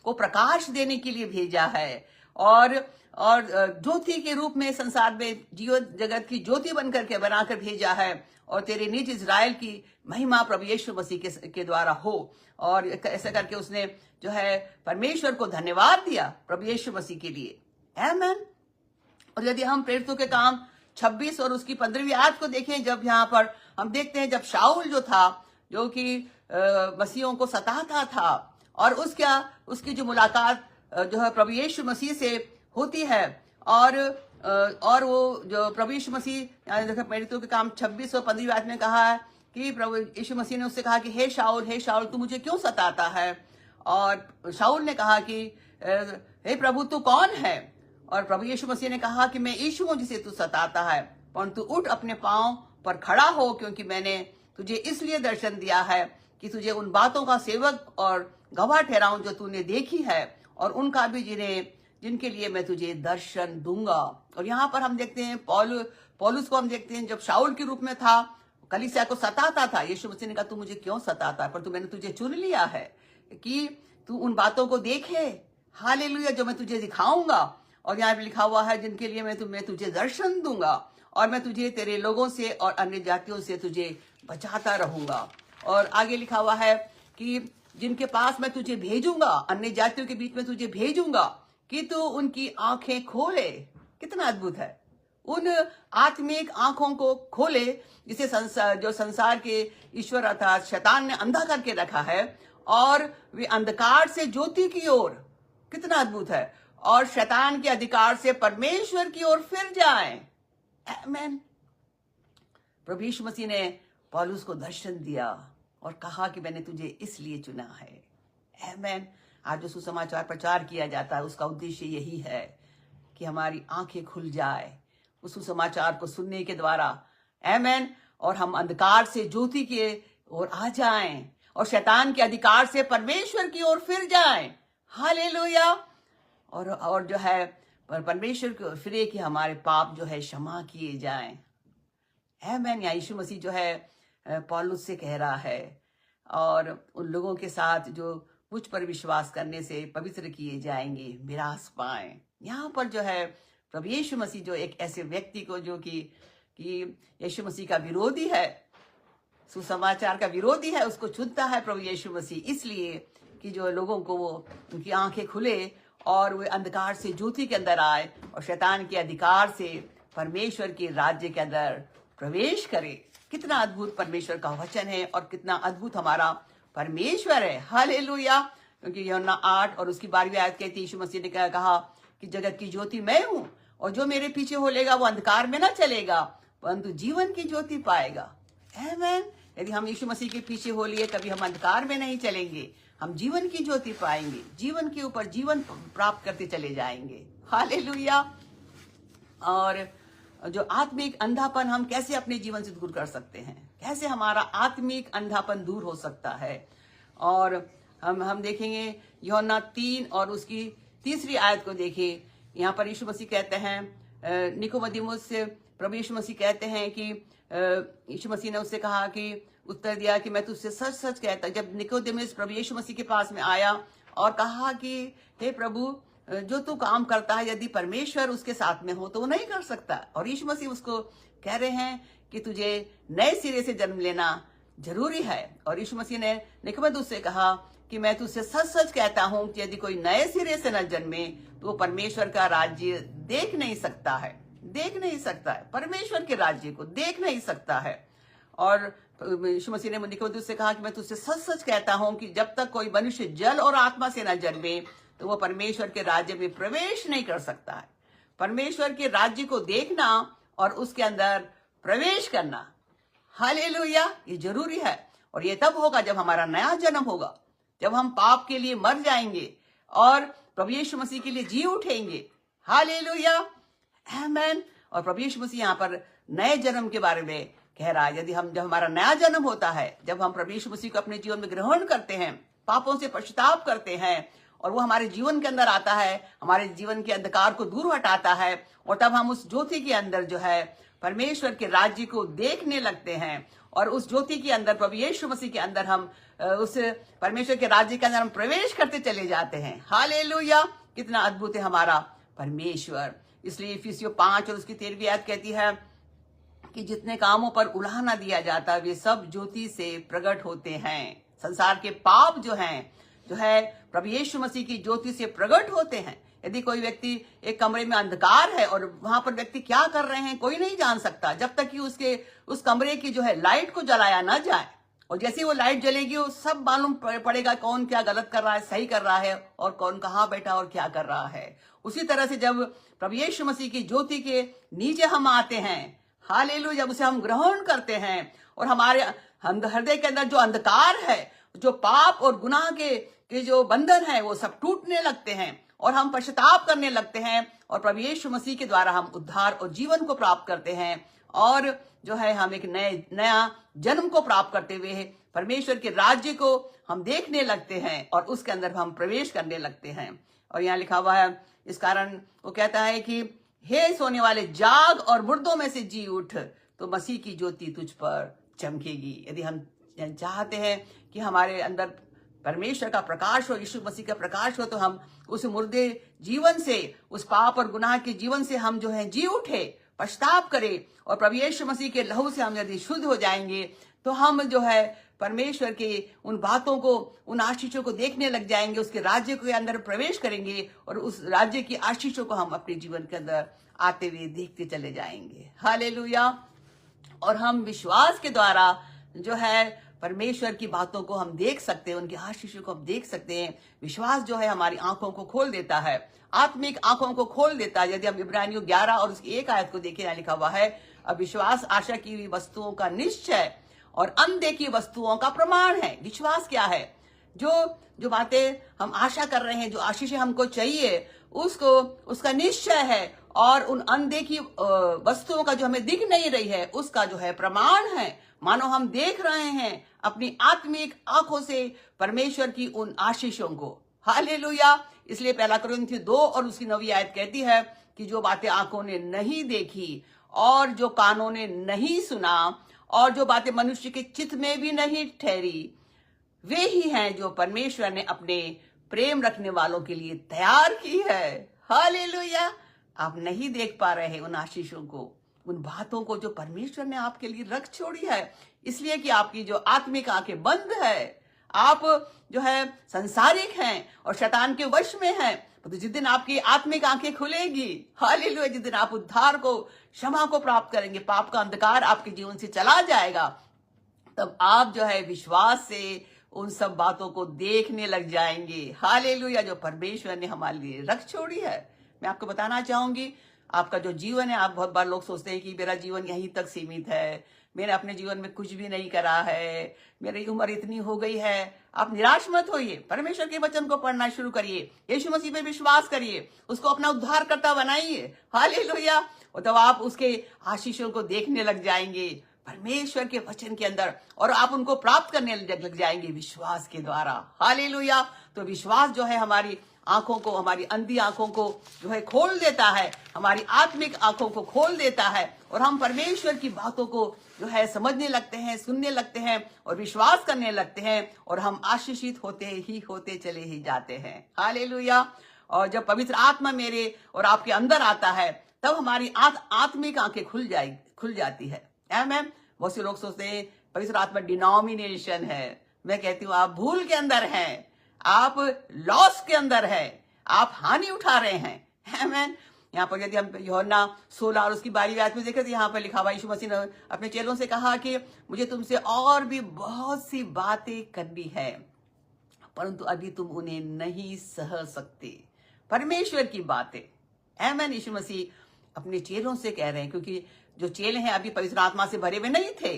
को प्रकाश देने के लिए भेजा है, और ज्योति के रूप में संसार में जीवन जगत की ज्योति बनकर के बनाकर भेजा है, और तेरे निज इज़राइल की महिमा प्रभु यीशु मसीह के द्वारा हो। और ऐसा करके उसने जो है परमेश्वर को धन्यवाद दिया प्रभु यीशु मसीह के लिए। आमीन। और यदि हम प्रेरितों के काम 26 और उसकी 15वीं आयत को देखें, जब यहाँ पर हम देखते हैं जब शाऊल जो था, जो कि मसीहों को सताता था, और उसकी जो मुलाकात जो है प्रभु यीशु मसीह से होती है, और वो जो प्रभु यीशु मसीह, देखो प्रेरितों के काम 26 और 15वीं आयत में कहा है कि प्रभु यीशु मसीह ने उससे कहा कि हे शाऊल तू मुझे क्यों सताता है। और शाऊल ने कहा कि हे प्रभु तू कौन है। और प्रभु यीशु मसीह ने कहा कि मैं यीशु हूं जिसे तू सताता है, परंतु उठ अपने पांव पर खड़ा हो, क्योंकि मैंने तुझे इसलिए दर्शन दिया है कि तुझे उन बातों का सेवक और गवाह ठहराऊं जो तूने देखी है, और उनका भी जिनके लिए मैं तुझे दर्शन दूंगा। और यहाँ पर हम देखते हैं पौलुस को हम देखते हैं, जब शाऊल के रूप में था, कलीसिया को सताता था। यीशु मसीह ने कहा तू मुझे क्यों सताता है, पर मैंने तुझे चुन लिया है कि तू उन बातों को देखे, हालेलुया, जो मैं तुझे दिखाऊंगा। और यहाँ पे लिखा हुआ है जिनके लिए मैं तुझे दर्शन दूंगा, और मैं तुझे तेरे लोगों से और अन्य जातियों से तुझे बचाता रहूंगा। और आगे लिखा हुआ है कि जिनके पास मैं तुझे भेजूंगा, अन्य जातियों के बीच में तुझे भेजूंगा, कि तू उनकी आंखें खोले। कितना अद्भुत है। उन आत्मिक आंखों को खोले जिसे संसार के ईश्वर अर्थात शैतान ने अंधा करके रखा है, और वे अंधकार से ज्योति की ओर, कितना अद्भुत है, और शैतान के अधिकार से परमेश्वर की ओर फिर जाएं। आमीन। प्रभु यीशु मसीह ने पौलुस को दर्शन दिया और कहा कि मैंने तुझे इसलिए चुना है। आमीन। आज जो सुसमाचार प्रचार किया जाता है उसका उद्देश्य यही है कि हमारी आंखें खुल जाए उस सुसमाचार को सुनने के द्वारा। आमीन। और हम अंधकार से ज्योति की ओर आ जाएं, और शैतान के अधिकार से परमेश्वर की ओर फिर जाएं। हालेलुया। और जो है परमेश्वर को फिरे कि हमारे पाप जो है क्षमा किए जाएं। आमीन। या यीशु मसीह जो है पौलुस से कह रहा है, और उन लोगों के साथ जो मुझ पर विश्वास करने से पवित्र किए जाएंगे, मिरास पाएं। यहाँ पर जो है प्रभु यीशु मसीह जो एक ऐसे व्यक्ति को जो कि यीशु मसीह का विरोधी है, सुसमाचार का विरोधी है उसको चुनता है प्रभु यीशु मसीह, इसलिए कि जो लोगों को वो उनकी आंखें खुले और वे अंधकार से ज्योति के अंदर आए और शैतान के अधिकार से परमेश्वर के राज्य के अंदर प्रवेश करे। कितना अद्भुत परमेश्वर का वचन है और कितना अद्भुत हमारा परमेश्वर है। हालेलुया। क्योंकि यूहन्ना 8 और उसकी 12वीं आयत कहती है, यीशु मसीह ने कहा कि जगत की ज्योति मैं हूं और जो मेरे पीछे होलेगा वो अंधकार में ना चलेगा परंतु जीवन की ज्योति पाएगा। आमीन। यदि हम यीशु मसीह के पीछे हो लिए कभी हम अंधकार में नहीं चलेंगे, हम जीवन की ज्योति पाएंगे, जीवन के ऊपर जीवन प्राप्त करते चले जाएंगे। हालेलुया। और जो आत्मिक अंधापन हम कैसे अपने जीवन से दूर कर सकते हैं, कैसे हमारा आत्मिक अंधापन दूर हो सकता है। और हम देखेंगे यूहन्ना 3 और उसकी 3री आयत को देखिए। यहाँ पर यीशु मसीह कहते हैं निकोदेमुस से, प्रभु यीशु मसीह कहते हैं कि यीशु मसीह ने उससे कहा कि उत्तर दिया कि मैं तुझसे सच सच कहता। जब निकोदेमुस प्रभु यीशु मसीह के पास में आया और कहा कि हे प्रभु, जो तू काम करता है यदि परमेश्वर उसके साथ में हो तो वो नहीं कर सकता। और यीशु मसीह उसको कह रहे हैं कि तुझे नए सिरे से जन्म लेना जरूरी है। और यीशु मसीह ने निकोदेमुस से कहा कि मैं तुझसे सच सच कहता हूं कि यदि कोई नए सिरे से न जन्मे तो वो परमेश्वर का राज्य देख नहीं सकता है, देख नहीं सकता है, परमेश्वर के राज्य को देख नहीं सकता है। और यीशु मसीह ने निकोदेमुस से कहा कि मैं तुझसे सच सच कहता हूं कि जब तक कोई मनुष्य जल और आत्मा से न जन्मे तो वो परमेश्वर के राज्य में प्रवेश नहीं कर सकता है। परमेश्वर के राज्य को देखना और उसके अंदर प्रवेश करना, हालेलुया, ये जरूरी है। और ये तब होगा जब हमारा नया जन्म होगा, जब हम पाप के लिए मर जाएंगे और प्रभु यीशु मसीह के लिए जी उठेंगे। हालेलुया, आमीन। और प्रभु यीशु मसीह यहाँ पर नए जन्म के बारे में कह रहा है। यदि जब हमारा नया जन्म होता है, जब हम प्रभु यीशु मसीह को अपने जीवन में ग्रहण करते हैं, पापों से पश्चाताप करते हैं और वो हमारे जीवन के अंदर आता है, हमारे जीवन के अंधकार को दूर हटाता है और तब हम उस ज्योति के अंदर जो है परमेश्वर के राज्य को देखने लगते हैं। और उस ज्योति के अंदर प्रभु यीशु मसीह के अंदर हम उस परमेश्वर के राज्य के अंदर हम प्रवेश करते चले जाते हैं। हालेलुया, कितना अद्भुत है हमारा परमेश्वर। इसलिए इफिसियों 5 और उसकी 13वीं आयत कहती है कि जितने कामों पर उलाहना दिया जाता वे सब ज्योति से प्रकट होते हैं। संसार के पाप जो है प्रभु यीशु मसीह की ज्योति से प्रकट होते हैं। यदि कोई व्यक्ति एक कमरे में अंधकार है और वहां पर व्यक्ति क्या कर रहे हैं कोई नहीं जान सकता जब तक कि उसके उस कमरे की जो है लाइट को जलाया ना जाए। और जैसे वो लाइट जलेगी वो सब मालूम पड़ेगा कौन क्या गलत कर रहा है, सही कर रहा है और कौन कहाँ बैठा और क्या कर रहा है। उसी तरह से जब प्रभु यीशु मसीह की ज्योति के नीचे हम आते हैं, हालेलुया, जब उसे हम ग्रहण करते हैं और हमारे हृदय के अंदर जो अंधकार है, जो पाप और गुनाह के जो बंधन है वो सब टूटने लगते हैं और हम पश्चाताप करने लगते हैं और प्रभु यीशु मसीह के द्वारा हम उद्धार और जीवन को प्राप्त करते हैं और जो है हम एक नया जन्म को प्राप्त करते हुए परमेश्वर के राज्य को हम देखने लगते हैं और उसके अंदर हम प्रवेश करने लगते हैं। और यहाँ लिखा हुआ है, इस कारण वो कहता है कि हे सोने वाले जाग और मुर्दों में से जी उठ तो मसीह की ज्योति तुझ पर चमकेगी। यदि हम चाहते हैं कि हमारे अंदर परमेश्वर का प्रकाश हो, यीशु मसीह का प्रकाश हो, तो हम उस मुर्दे जीवन से, उस पाप और गुनाह के जीवन से हम जो है जी उठे, पश्चाताप करें और प्रभु यीशु मसीह के लहू से हम यदि शुद्ध हो जाएंगे तो हम जो है परमेश्वर के उन बातों को, उन आशीषों को देखने लग जाएंगे, उसके राज्य के अंदर प्रवेश करेंगे और उस राज्य की आशीषों को हम अपने जीवन के अंदर आते हुए देखते चले जाएंगे। हालेलुया। और हम विश्वास के द्वारा जो है परमेश्वर की बातों को हम देख सकते हैं, उनकी आशीषों को हम देख सकते हैं। विश्वास जो है हमारी आंखों को खोल देता है, आत्मिक आंखों को खोल देता है। यदि हम इब्रानियों 11 और उसकी 1 आयत को देखें, यहाँ लिखा हुआ है, अब विश्वास आशा की हुई वस्तुओं का निश्चय और अनदेखी वस्तुओं का प्रमाण है। विश्वास क्या है? जो बातें हम आशा कर रहे हैं, जो आशीषें हमको चाहिए, उसका निश्चय है और उन अनदेखी वस्तुओं का जो हमें दिख नहीं रही है उसका जो है प्रमाण है। मानो हम देख रहे हैं अपनी आत्मिक आंखों से परमेश्वर की उन आशीषों को। हालेलुया। इसलिए 1 कुरिन्थियों 2 और उसकी 9वीं आयत कहती है कि जो बातें आंखों ने नहीं देखी और जो कानों ने नहीं सुना और जो बातें मनुष्य के चित्त में भी नहीं ठहरी, वे ही हैं जो परमेश्वर ने अपने प्रेम रखने वालों के लिए तैयार की है। हालेलुया। आप नहीं देख पा रहे हैं उन आशीषों को, उन बातों को जो परमेश्वर ने आपके लिए रख छोड़ी है, इसलिए कि आपकी जो आत्मिक आंखें बंद है, आप जो है संसारिक हैं और शैतान के वश में हैं। तो जिस दिन आपकी आत्मिक आंखें खुलेगी, हालेलुया, जिस दिन आप उद्धार को, क्षमा को प्राप्त करेंगे, पाप का अंधकार आपके जीवन से चला जाएगा, तब आप जो है विश्वास से उन सब बातों को देखने लग जाएंगे, हालेलुया, जो परमेश्वर ने हमारे लिए रख छोड़ी है। मैं आपको बताना चाहूंगी, आपका जो जीवन है, आप बहुत बार लोग सोचते हैं कि मेरा जीवन यहीं तक सीमित है, मैंने अपने जीवन में कुछ भी नहीं करा है, मेरी उम्र इतनी हो गई है। आप निराश मत होइए, परमेश्वर के वचन को पढ़ना शुरू करिए, यीशु मसीह पे विश्वास करिए, उसको अपना उद्धारकर्ता बनाइए, हालेलुया, और तब आप उसके आशीषों को देखने लग जाएंगे परमेश्वर के वचन के अंदर, और आप उनको प्राप्त करने लग जाएंगे विश्वास के द्वारा, हालेलुया। तो विश्वास जो है हमारी आंखों को, हमारी अंधी आंखों को जो है खोल देता है, हमारी आत्मिक आंखों को खोल देता है, और हम परमेश्वर की बातों को जो है समझने लगते हैं, सुनने लगते हैं और विश्वास करने लगते हैं, और हम आशीषित होते चले ही जाते हैं, हालेलुया। और जब पवित्र आत्मा मेरे और आपके अंदर आता है, तब हमारी आत्मिक आंखें खुल जाती है। आमीन। बहुत से लोग सोचते हैं पवित्र आत्मा डिनोमिनेशन है। मैं कहती हूँ आप भूल के अंदर हैं, आप लॉस के अंदर है, आप हानि उठा रहे हैं। आमीन। यहाँ पर यदि हम यूहन्ना 16 और उसकी 12वीं आयत में देखें तो यहाँ पर लिखा हुआ, यीशु मसीह ने अपने चेलों से कहा कि मुझे तुमसे और भी बहुत सी बातें करनी है, परंतु अभी तुम उन्हें नहीं सह सकते। परमेश्वर की बातें, आमीन, यीशु मसीह अपने चेलों से कह रहे हैं, क्योंकि जो चेले हैं अभी पवित्र आत्मा से भरे हुए नहीं थे,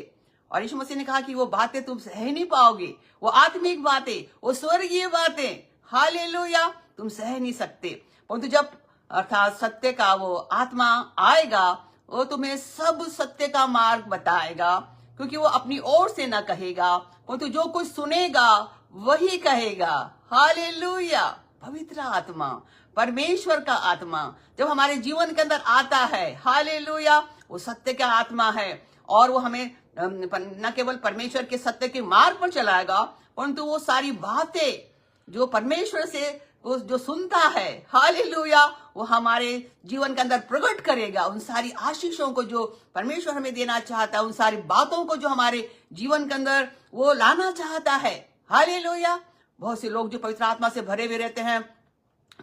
और यीशु मसीह ने कहा कि वो बातें तुम सह नहीं पाओगे, वो आत्मिक बातें, वो स्वर्गीय बातें, हालेलुया, तुम सह नहीं सकते। परंतु जब अर्थात सत्य का वो आत्मा आएगा, वो तुम्हें सब सत्य का मार्ग बताएगा, क्योंकि वो अपनी ओर से ना कहेगा, परंतु जो कुछ सुनेगा वही कहेगा, हालेलुया। पवित्र आत्मा, परमेश्वर का आत्मा जब हमारे जीवन के अंदर आता है, हालेलुया, वो सत्य का आत्मा है, और वो हमें न केवल परमेश्वर के सत्य के मार्ग पर चलाएगा, परंतु वो सारी बातें जो परमेश्वर से वो जो सुनता है, हालेलुया, वो हमारे जीवन के अंदर प्रकट करेगा। उन सारी आशीषों को जो परमेश्वर हमें देना चाहता है, उन सारी बातों को जो हमारे जीवन के अंदर वो लाना चाहता है, हालेलुया। बहुत से लोग जो पवित्र आत्मा से भरे हुए रहते हैं,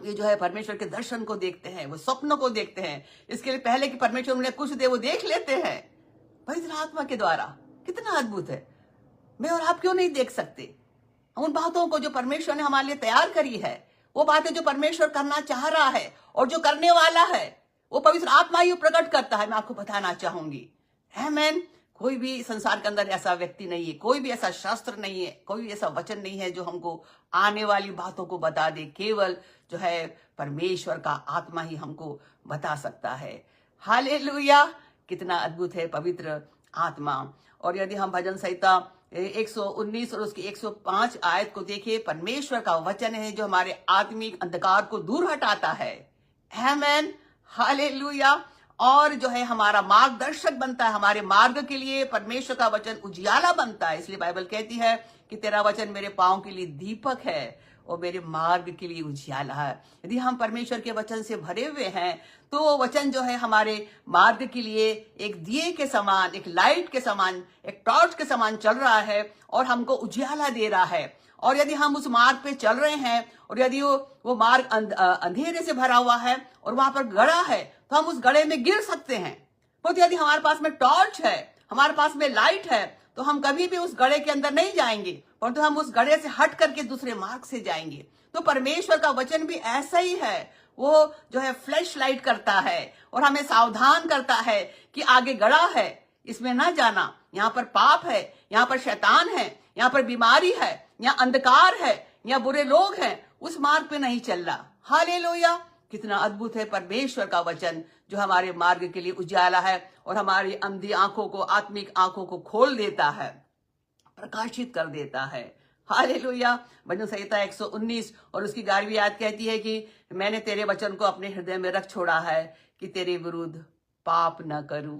ये जो है परमेश्वर के दर्शन को देखते हैं, वो स्वप्नों को देखते हैं, इसके लिए पहले कि परमेश्वर उन्हें कुछ दे वो देख लेते हैं पवित्र आत्मा के द्वारा। कितना अद्भुत है। मैं और आप क्यों नहीं देख सकते उन बातों को जो परमेश्वर ने हमारे लिए तैयार करी है, वो बातें जो परमेश्वर करना चाह रहा है और जो करने वाला है, वो पवित्र आत्मा ही प्रकट करता है। मैं आपको बताना चाहूंगी, आमीन। कोई भी संसार के अंदर ऐसा व्यक्ति नहीं है, कोई भी ऐसा शास्त्र नहीं है, कोई भी ऐसा वचन नहीं है जो हमको आने वाली बातों को बता दे। केवल जो है परमेश्वर का आत्मा ही हमको बता सकता है, हालेलुया। कितना अद्भुत है पवित्र आत्मा। और यदि हम भजन संहिता 119 और उसकी 105 आयत को देखिए, परमेश्वर का वचन है जो हमारे आत्मिक अंधकार को दूर हटाता है, आमीन, हालेलुया, और जो है हमारा मार्गदर्शक बनता है। हमारे मार्ग के लिए परमेश्वर का वचन उजियाला बनता है। इसलिए बाइबल कहती है कि तेरा वचन मेरे पांव के लिए दीपक है और मेरे मार्ग के लिए उजियाला है। यदि हम परमेश्वर के वचन से भरे हुए हैं, तो वो वचन जो है हमारे मार्ग के लिए एक दिए के समान, एक लाइट के समान, एक टॉर्च के समान चल रहा है और हमको उजियाला दे रहा है। और यदि हम उस मार्ग पे चल रहे हैं और यदि वो मार्ग अंधेरे से भरा हुआ है और वहां पर गड़ा है, तो हम उस गड़े में गिर सकते हैं। तो यदि हमारे पास में टॉर्च है, हमारे पास में लाइट है, तो हम कभी भी उस गड़े के अंदर नहीं जाएंगे, परंतु हम उस गड़े से हट करके दूसरे मार्ग से जाएंगे। तो परमेश्वर का वचन भी ऐसा ही है, वो जो है फ्लैश लाइट करता है और हमें सावधान करता है कि आगे गड़ा है, इसमें ना जाना, यहाँ पर पाप है, यहाँ पर शैतान है, यहाँ पर बीमारी है, यहाँ अंधकार है, यहाँ बुरे लोग हैं, उस मार्ग पे नहीं चलना। हालेलुया। कितना अद्भुत है परमेश्वर का वचन जो हमारे मार्ग के लिए उजाला है और हमारी अंधी आंखों को, आत्मिक आंखों को खोल देता है, प्रकाशित कर देता है। हालेलुया। भजन संहिता 119 और उसकी 11वीं आयत कहती है कि मैंने तेरे वचन को अपने हृदय में रख छोड़ा है कि तेरे विरुद्ध पाप न करूं,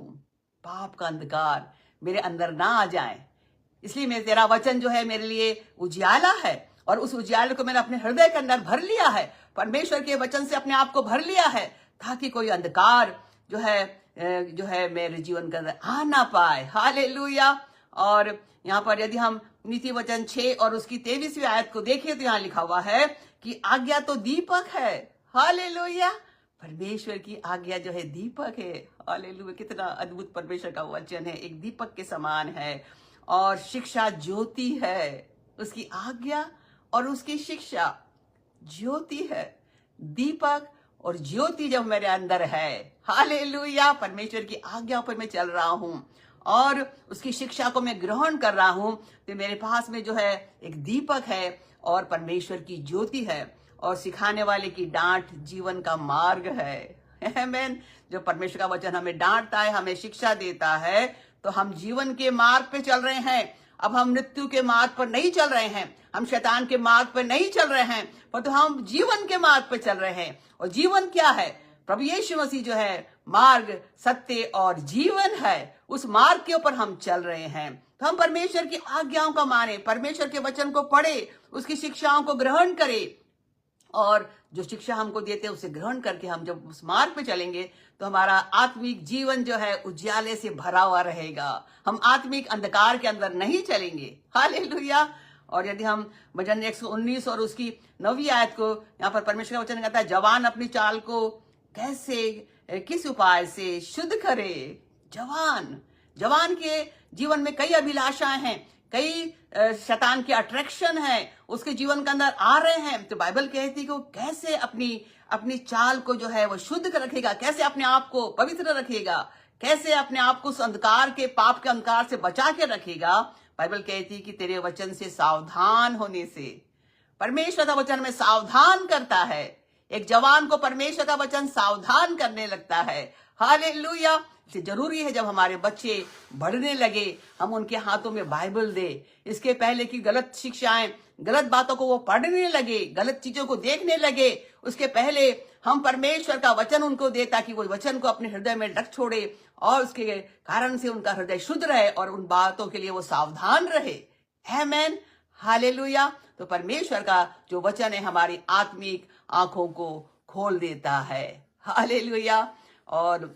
पाप का अंधकार मेरे अंदर ना आ जाए। इसलिए मैं तेरा वचन जो है मेरे लिए उजियाला है और उस उजियाले को मैंने अपने हृदय के अंदर भर लिया है, परमेश्वर के वचन से अपने आप को भर लिया है, ताकि कोई अंधकार जो है मेरे जीवन के अंदर आ ना पाए। हालेलुया। और यहाँ पर यदि हम नीति वचन 6 और उसकी 23वीं आयत को देखें तो यहाँ लिखा हुआ है कि आज्ञा तो दीपक है। हालेलुया। परमेश्वर की आज्ञा जो है दीपक है। हालेलुया। कितना अद्भुत परमेश्वर का वचन है, एक दीपक के समान है। और शिक्षा ज्योति है, उसकी आज्ञा और उसकी शिक्षा ज्योति है। दीपक और ज्योति जब मेरे अंदर है, हालेलुया, परमेश्वर की आज्ञा पर मैं चल रहा हूं और उसकी शिक्षा को मैं ग्रहण कर रहा हूं, तो मेरे पास में जो है एक दीपक है और परमेश्वर की ज्योति है और सिखाने वाले की डांट जीवन का मार्ग है। आमीन। जो परमेश्वर का वचन हमें डांटता है, हमें शिक्षा देता है, तो हम जीवन के मार्ग पे चल रहे हैं। अब हम मृत्यु के मार्ग पर नहीं चल रहे हैं, हम शैतान के मार्ग पर नहीं चल रहे हैं, पर तो हम जीवन के मार्ग पर चल रहे हैं। और जीवन क्या है? प्रभु यीशु मसीह जो है मार्ग, सत्य और जीवन है, उस मार्ग के ऊपर हम चल रहे हैं। तो हम परमेश्वर की आज्ञाओं का माने, परमेश्वर के वचन को पढ़े, उसकी शिक्षाओं को ग्रहण करें और जो शिक्षा हमको देते हैं उसे ग्रहण करके हम जब उस मार्ग पे चलेंगे तो हमारा आत्मिक जीवन जो है उज्याले से भरा हुआ रहेगा। हम आत्मिक अंधकार के अंदर नहीं चलेंगे। हालेलुया। और यदि हम भजन 119 और उसकी 9वीं आयत को यहाँ पर परमेश्वर का वचन कहता है, जवान अपनी चाल को कैसे, किस उपाय से शुद्ध करे। जवान के जीवन में कई अभिलाषाएं हैं, कई शैतान की अट्रैक्शन है, उसके जीवन के अंदर आ रहे हैं। तो बाइबल कहती है कि वो कैसे अपनी चाल को जो है वो शुद्ध कर रखेगा, कैसे अपने आप को पवित्र रखेगा, कैसे अपने आप को उस अंधकार के, पाप के अंधकार से बचा के रखेगा। बाइबल कहती है कि तेरे वचन से सावधान होने से, परमेश्वर का वचन में सावधान करता है। एक जवान को परमेश्वर का वचन सावधान करने लगता है। हालेलुया। जरूरी है जब हमारे बच्चे बढ़ने लगे हम उनके हाथों में बाइबल दे। इसके पहले की गलत शिक्षाएं, गलत बातों को वो पढ़ने लगे, गलत चीजों को देखने लगे, उसके पहले हम परमेश्वर का वचन उनको दे ताकि वो वचन को अपने हृदय में रख छोड़े और उसके कारण से उनका हृदय शुद्ध रहे और उन बातों के लिए वो सावधान रहे। आमीन। हालेलुया। तो परमेश्वर का जो वचन है हमारी आत्मिक आंखों को खोल देता है। हालेलुया। और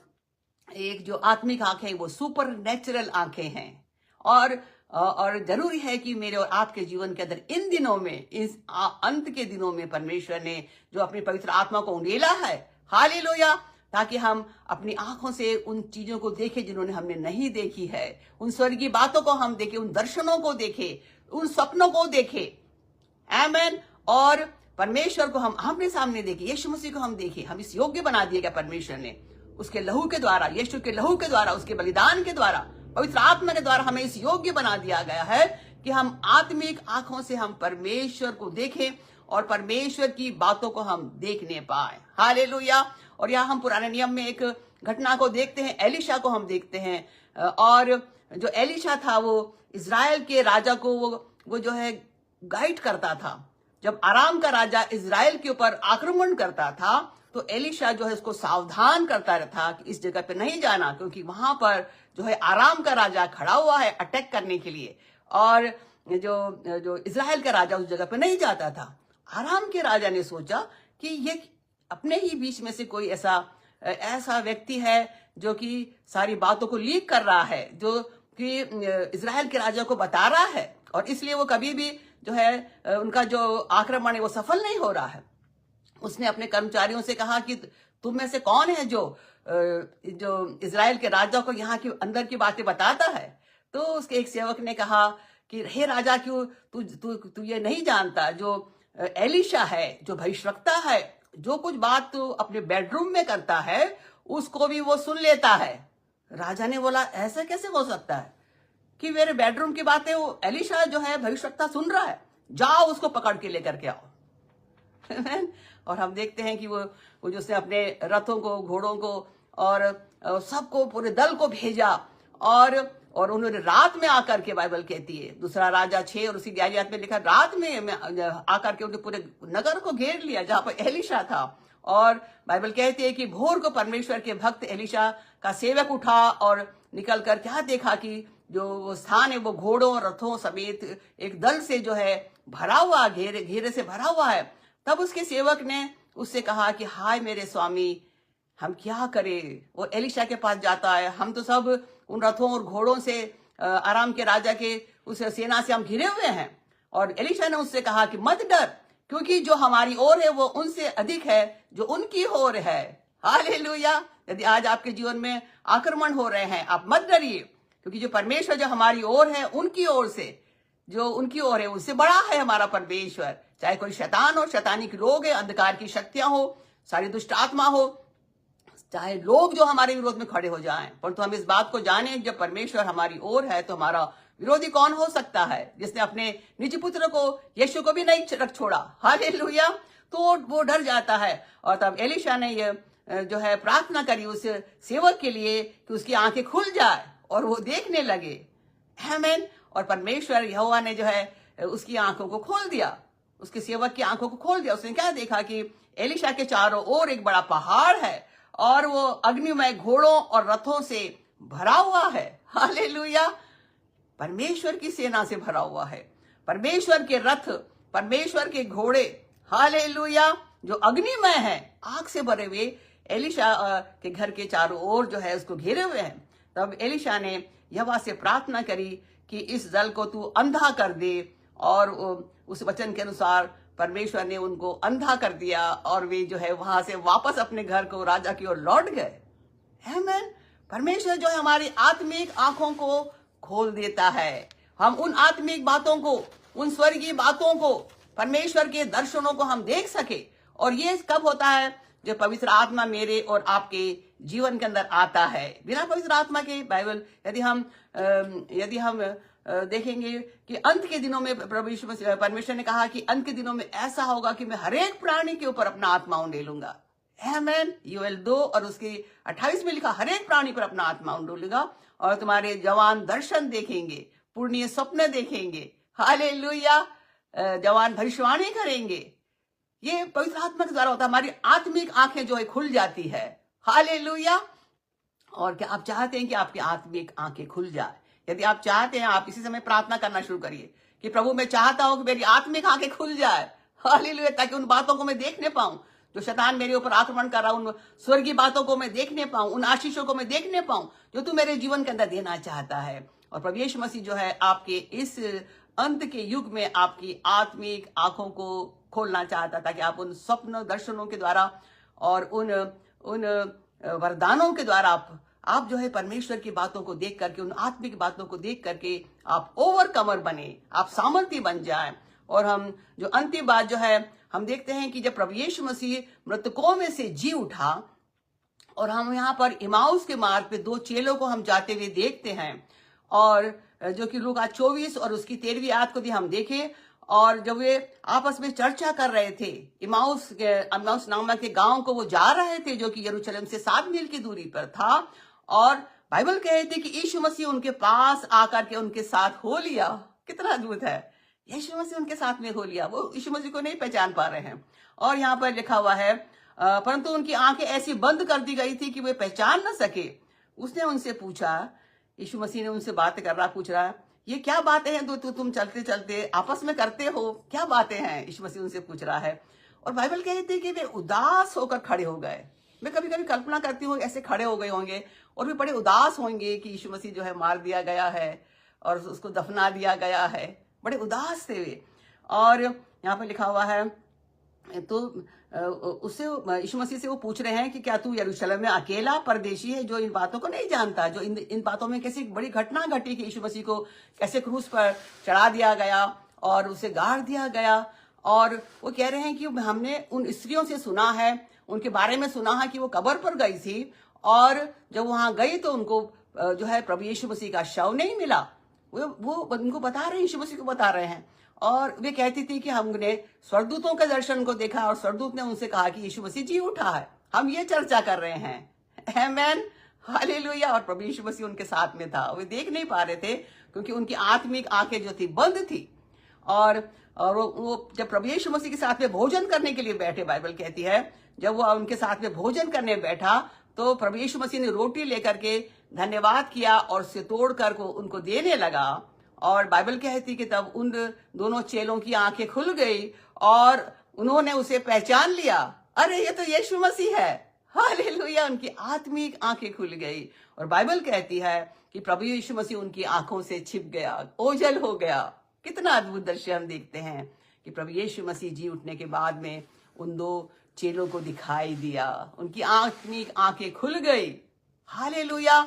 एक जो आत्मिक आंखें वो सुपर नेचुरल आंखें हैं और जरूरी है कि मेरे और आपके जीवन के अंदर इन दिनों में, इस अंत के दिनों में परमेश्वर ने जो अपनी पवित्र आत्मा को उंडेला है, हालेलुया, ताकि हम अपनी आंखों से उन चीजों को देखें जिन्होंने हमने नहीं देखी है, उन स्वर्गीय बातों को हम देखें, उन दर्शनों को देखें, उन सपनों को देखें। आमीन। और परमेश्वर को हम आमने सामने देखें, यीशु मसीह को हम देखें। हम इस योग्य बना दिया गया परमेश्वर ने, उसके लहू के द्वारा, यीशु के लहू के द्वारा, उसके बलिदान के द्वारा, पवित्र आत्मा के द्वारा हमें इस योग्य बना दिया गया है कि हम आत्मिक आंखों से हम परमेश्वर को देखें और परमेश्वर की बातों को हम देखने पाए। हालेलुया। और यहाँ हम पुराने नियम में एक घटना को देखते हैं, एलिशा को हम देखते हैं। और जो एलिशा था वो इजराइल के राजा को वो जो है गाइड करता था। जब आराम का राजा इजराइल के ऊपर आक्रमण करता था तो एलिशा जो है उसको सावधान करता था कि इस जगह पे नहीं जाना, क्योंकि वहां पर जो है आराम का राजा खड़ा हुआ है अटैक करने के लिए, और जो इजराइल का राजा उस जगह पे नहीं जाता था। आराम के राजा ने सोचा कि ये अपने ही बीच में से कोई ऐसा व्यक्ति है जो कि सारी बातों को लीक कर रहा है, जो कि इजराइल के राजा को बता रहा है, और इसलिए वो कभी भी जो है उनका जो आक्रमण है वो सफल नहीं हो रहा है। उसने अपने कर्मचारियों से कहा कि तुम में से कौन है जो इजराइल के राजा को यहाँ की अंदर की बातें बताता है। तो उसके एक सेवक ने कहा कि हे राजा, क्यों तू ये नहीं जानता, जो एलिशा है, जो भविष्यवक्ता है, जो कुछ बात तू अपने बेडरूम में करता है उसको भी वो सुन लेता है। राजा ने बोला ऐसा कैसे हो सकता है कि मेरे बेडरूम की बातें वो एलिशा जो है भविष्यवक्ता सुन रहा है, जाओ उसको पकड़ के लेकर के आओ। और हम देखते हैं कि वो जो उसने अपने रथों को, घोड़ों को और सबको, पूरे दल को भेजा और उन्होंने रात में आकर के, बाइबल कहती है दूसरा राजा 6 और उसकी 11 में लिखा, रात में आकर के उनके पूरे नगर को घेर लिया जहां पर एलिशा था। और बाइबल कहती है कि भोर को परमेश्वर के भक्त एलिशा का सेवक उठा और निकल कर क्या देखा कि जो स्थान है वो घोड़ों और रथों समेत एक दल से जो है भरा हुआ, घेरे से भरा हुआ है। तब उसके सेवक ने उससे कहा कि हाय मेरे स्वामी, हम क्या करें। वो एलिशा के पास जाता है, हम तो सब उन रथों और घोड़ों से, आराम के राजा के उस सेना से हम घिरे हुए हैं। और एलिशा ने उससे कहा कि मत डर, क्योंकि जो हमारी ओर है वो उनसे अधिक है जो उनकी ओर है। हालेलुया। यदि आज आपके जीवन में आक्रमण हो रहे हैं, आप मत डरिए, क्योंकि जो परमेश्वर जो हमारी ओर है, उनकी ओर से, जो उनकी ओर है, उससे बड़ा है हमारा परमेश्वर। चाहे कोई शैतान हो, शैतानी के रोग है, अंधकार की शक्तियां हो, सारी दुष्ट आत्मा हो, चाहे लोग जो हमारे विरोध में खड़े हो जाएं, परंतु हम इस बात को जाने, जब परमेश्वर हमारी ओर है तो हमारा विरोधी कौन हो सकता है, जिसने अपने निज पुत्र को, यीशु को भी नहीं रख छोड़ा। हालेलुया। तो वो डर जाता है। और तब एलिशा ने ये जो है प्रार्थना करी उस सेवक के लिए कि उसकी आंखें खुल जाए और वो देखने लगे। आमीन। और परमेश्वर यहोवा ने जो है उसकी आंखों को खोल दिया, उसके सेवक की आंखों को खोल दिया। उसने क्या देखा कि एलिशा के चारों ओर एक बड़ा पहाड़ है और वो अग्निमय घोड़ों और रथों से भरा हुआ है। हालेलुया। परमेश्वर की सेना से भरा हुआ है, परमेश्वर के रथ, परमेश्वर के घोड़े, हालेलुया, जो अग्निमय है, आग से भरे हुए एलिशा के घर के चारों ओर जो है उसको घेरे हुए हैं। तब एलिशा ने यहोवा से प्रार्थना करी कि इस दल को तू अंधा कर दे, और उस वचन के अनुसार परमेश्वर ने उनको अंधा कर दिया और वे जो है वहां से वापस अपने घर को, राजा की ओर लौट गए। आमीन। परमेश्वर जो है हमारी आत्मिक आंखों को खोल देता है। हम उन आत्मिक बातों को, उन स्वर्गीय बातों को, परमेश्वर के दर्शनों को हम देख सके। और ये कब होता है? जब पवित्र आत्मा मेरे और आपके जीवन के अंदर आता है। बिना पवित्र आत्मा के बाइबल यदि हम देखेंगे कि अंत के दिनों में प्रभु यीशु मसीह, परमेश्वर ने कहा कि अंत के दिनों में ऐसा होगा कि मैं हर एक प्राणी के ऊपर अपना आत्मा उंडेलूंगा। आमीन। यूएल 2 और उसकी 28 में लिखा, हर एक प्राणी पर अपना आत्मा उंडेलूंगा और तुम्हारे जवान दर्शन देखेंगे, पूर्णीय स्वप्न देखेंगे। हालेलुया। जवान भविष्यवाणी करेंगे। ये पवित्र आत्मा के द्वारा होता है। हमारी आत्मिक आंखें जो है खुल जाती है। हालेलुया। और क्या आप चाहते हैं कि आपकी आत्मिक आंखें खुल जाए? यदि आप चाहते हैं, आप इसी समय प्रार्थना करना शुरू करिए कि प्रभु मैं चाहता हूं कि मेरी आत्मिक आंखें खुल जाए। हालेलुया। ताकि उन बातों को मैं देखने पाऊं जो शैतान मेरे ऊपर आक्रमण कर रहा, उन स्वर्गीय बातों को मैं देखने पाऊं, उन आशीषों को मैं देखने पाऊं जो तू मेरे जीवन के अंदर देना चाहता है। और प्रभु यीशु मसीह जो है आपके इस अंत के युग में आपकी आत्मिक आंखों को खोलना चाहता, ताकि आप उन स्वप्न दर्शनों के द्वारा और उन वरदानों के द्वारा आप जो है परमेश्वर की बातों को देख करके, उन आत्मिक बातों को देख करके आप ओवरकमर बने, आप सामर्थ्य बन जाएं। और हम जो अंतिम बात जो है, हम देखते हैं कि जब प्रभु यीशु मसीह मृतकों में से जी उठा, और हम यहाँ पर इमाउस के मार्ग पे 2 चेलों को हम जाते हुए देखते हैं, और जो कि लूका 24 और उसकी 13वीं आयत को भी हम देखें। और जब वे आपस में चर्चा कर रहे थे, इमाउस नामक के गांव को वो जा रहे थे, जो कि यरूशलेम से 7 मील की दूरी पर था। और बाइबल कहती कि यीशु मसीह उनके पास आकर के उनके साथ हो लिया। कितना अद्भुत है! यीशु मसीह उनके साथ में हो लिया। वो यीशु मसीह को नहीं पहचान पा रहे हैं। और यहाँ पर लिखा हुआ है, परंतु उनकी आंखें ऐसी बंद कर दी गई थी कि वे पहचान न सके। उसने उनसे पूछा, यीशु मसीह ने उनसे बातें कर रहा, पूछ रहा, ये क्या बातें हैं जो तुम चलते चलते आपस में करते हो? क्या बातें हैं? यीशु मसीह उनसे पूछ रहा है। और बाइबल कहती है कि वे उदास होकर खड़े हो गए। मैं कभी कभी कल्पना करती हूँ ऐसे खड़े हो गए होंगे और भी बड़े उदास होंगे कि यीशु मसीह जो है मार दिया गया है और उसको दफना दिया गया है। बड़े उदास थे वे। और यहाँ पर लिखा हुआ है, तो उससे यीशु मसीह से वो पूछ रहे हैं कि क्या तू यरूशलेम में अकेला परदेशी है जो इन बातों को नहीं जानता, जो इन बातों में कैसी बड़ी घटना घटी कि यीशु मसीह को कैसे क्रूस पर चढ़ा दिया गया और उसे गाड़ दिया गया। और वो कह रहे हैं कि हमने उन स्त्रियों से सुना है, उनके बारे में सुना है कि वो कब्र पर गई थी, और जब वहां गई तो उनको जो है प्रभु यीशु मसीह का शव नहीं मिला। वो उनको बता रहे हैं, यीशु मसीह को बता रहे हैं। और वे कहती थी कि हमने स्वर्गदूतों के दर्शन को देखा और स्वर्गदूत ने उनसे कहा कि यीशु मसीह जी उठा है। हम ये चर्चा कर रहे हैं। आमीन। हालेलुया। और प्रभु यीशु मसीह उनके साथ में था। वे देख नहीं पा रहे थे क्योंकि उनकी आत्मिक आंखें जो थी बंद थी। और वो जब प्रभु यीशु मसीह के साथ में भोजन करने के लिए बैठे, बाइबल कहती है जब वो उनके साथ में भोजन करने बैठा तो प्रभु यीशु मसीह ने रोटी लेकर के धन्यवाद किया और उसे तोड़ कर को उनको देने लगा। और बाइबल कहती कि तब उन दोनों चेलों की आंखें खुल गई और उन्होंने उसे पहचान लिया। अरे ये तो यीशु मसीह है। हालेलुया, उनकी आत्मिक आंखें खुल गई। और बाइबल कहती है कि प्रभु यीशु मसीह उनकी आंखों से छिप गया, ओझल हो गया। कितना अद्भुत दृश्य हम देखते हैं कि प्रभु यीशु मसीह जी उठने के बाद में उन दो चेलों को दिखाई दिया, उनकी आत्मिक आंखें खुल गई। हालेलुया।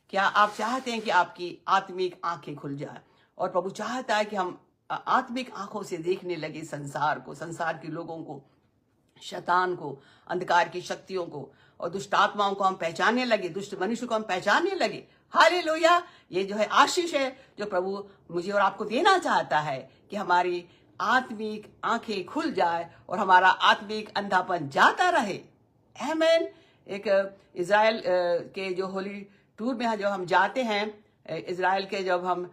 क्या आप चाहते हैं कि आपकी आत्मिक आंखें खुल जाए? और प्रभु चाहता है कि हम आत्मिक आंखों से देखने लगे संसार को, संसार के लोगों को, शैतान को, अंधकार की शक्तियों को और दुष्ट आत्माओं को हम पहचानने लगे, दुष्ट मनुष्य को हम पहचानने लगे। हालेलुया। ये जो है आशीष है जो प्रभु मुझे और आपको देना चाहता है कि हमारी आत्मिक आंखें खुल जाए और हमारा आत्मिक अंधापन जाता रहे। आमीन। एक इज़राइल के जो होली टूर में जब हम जाते हैं, इज़राइल के जब हम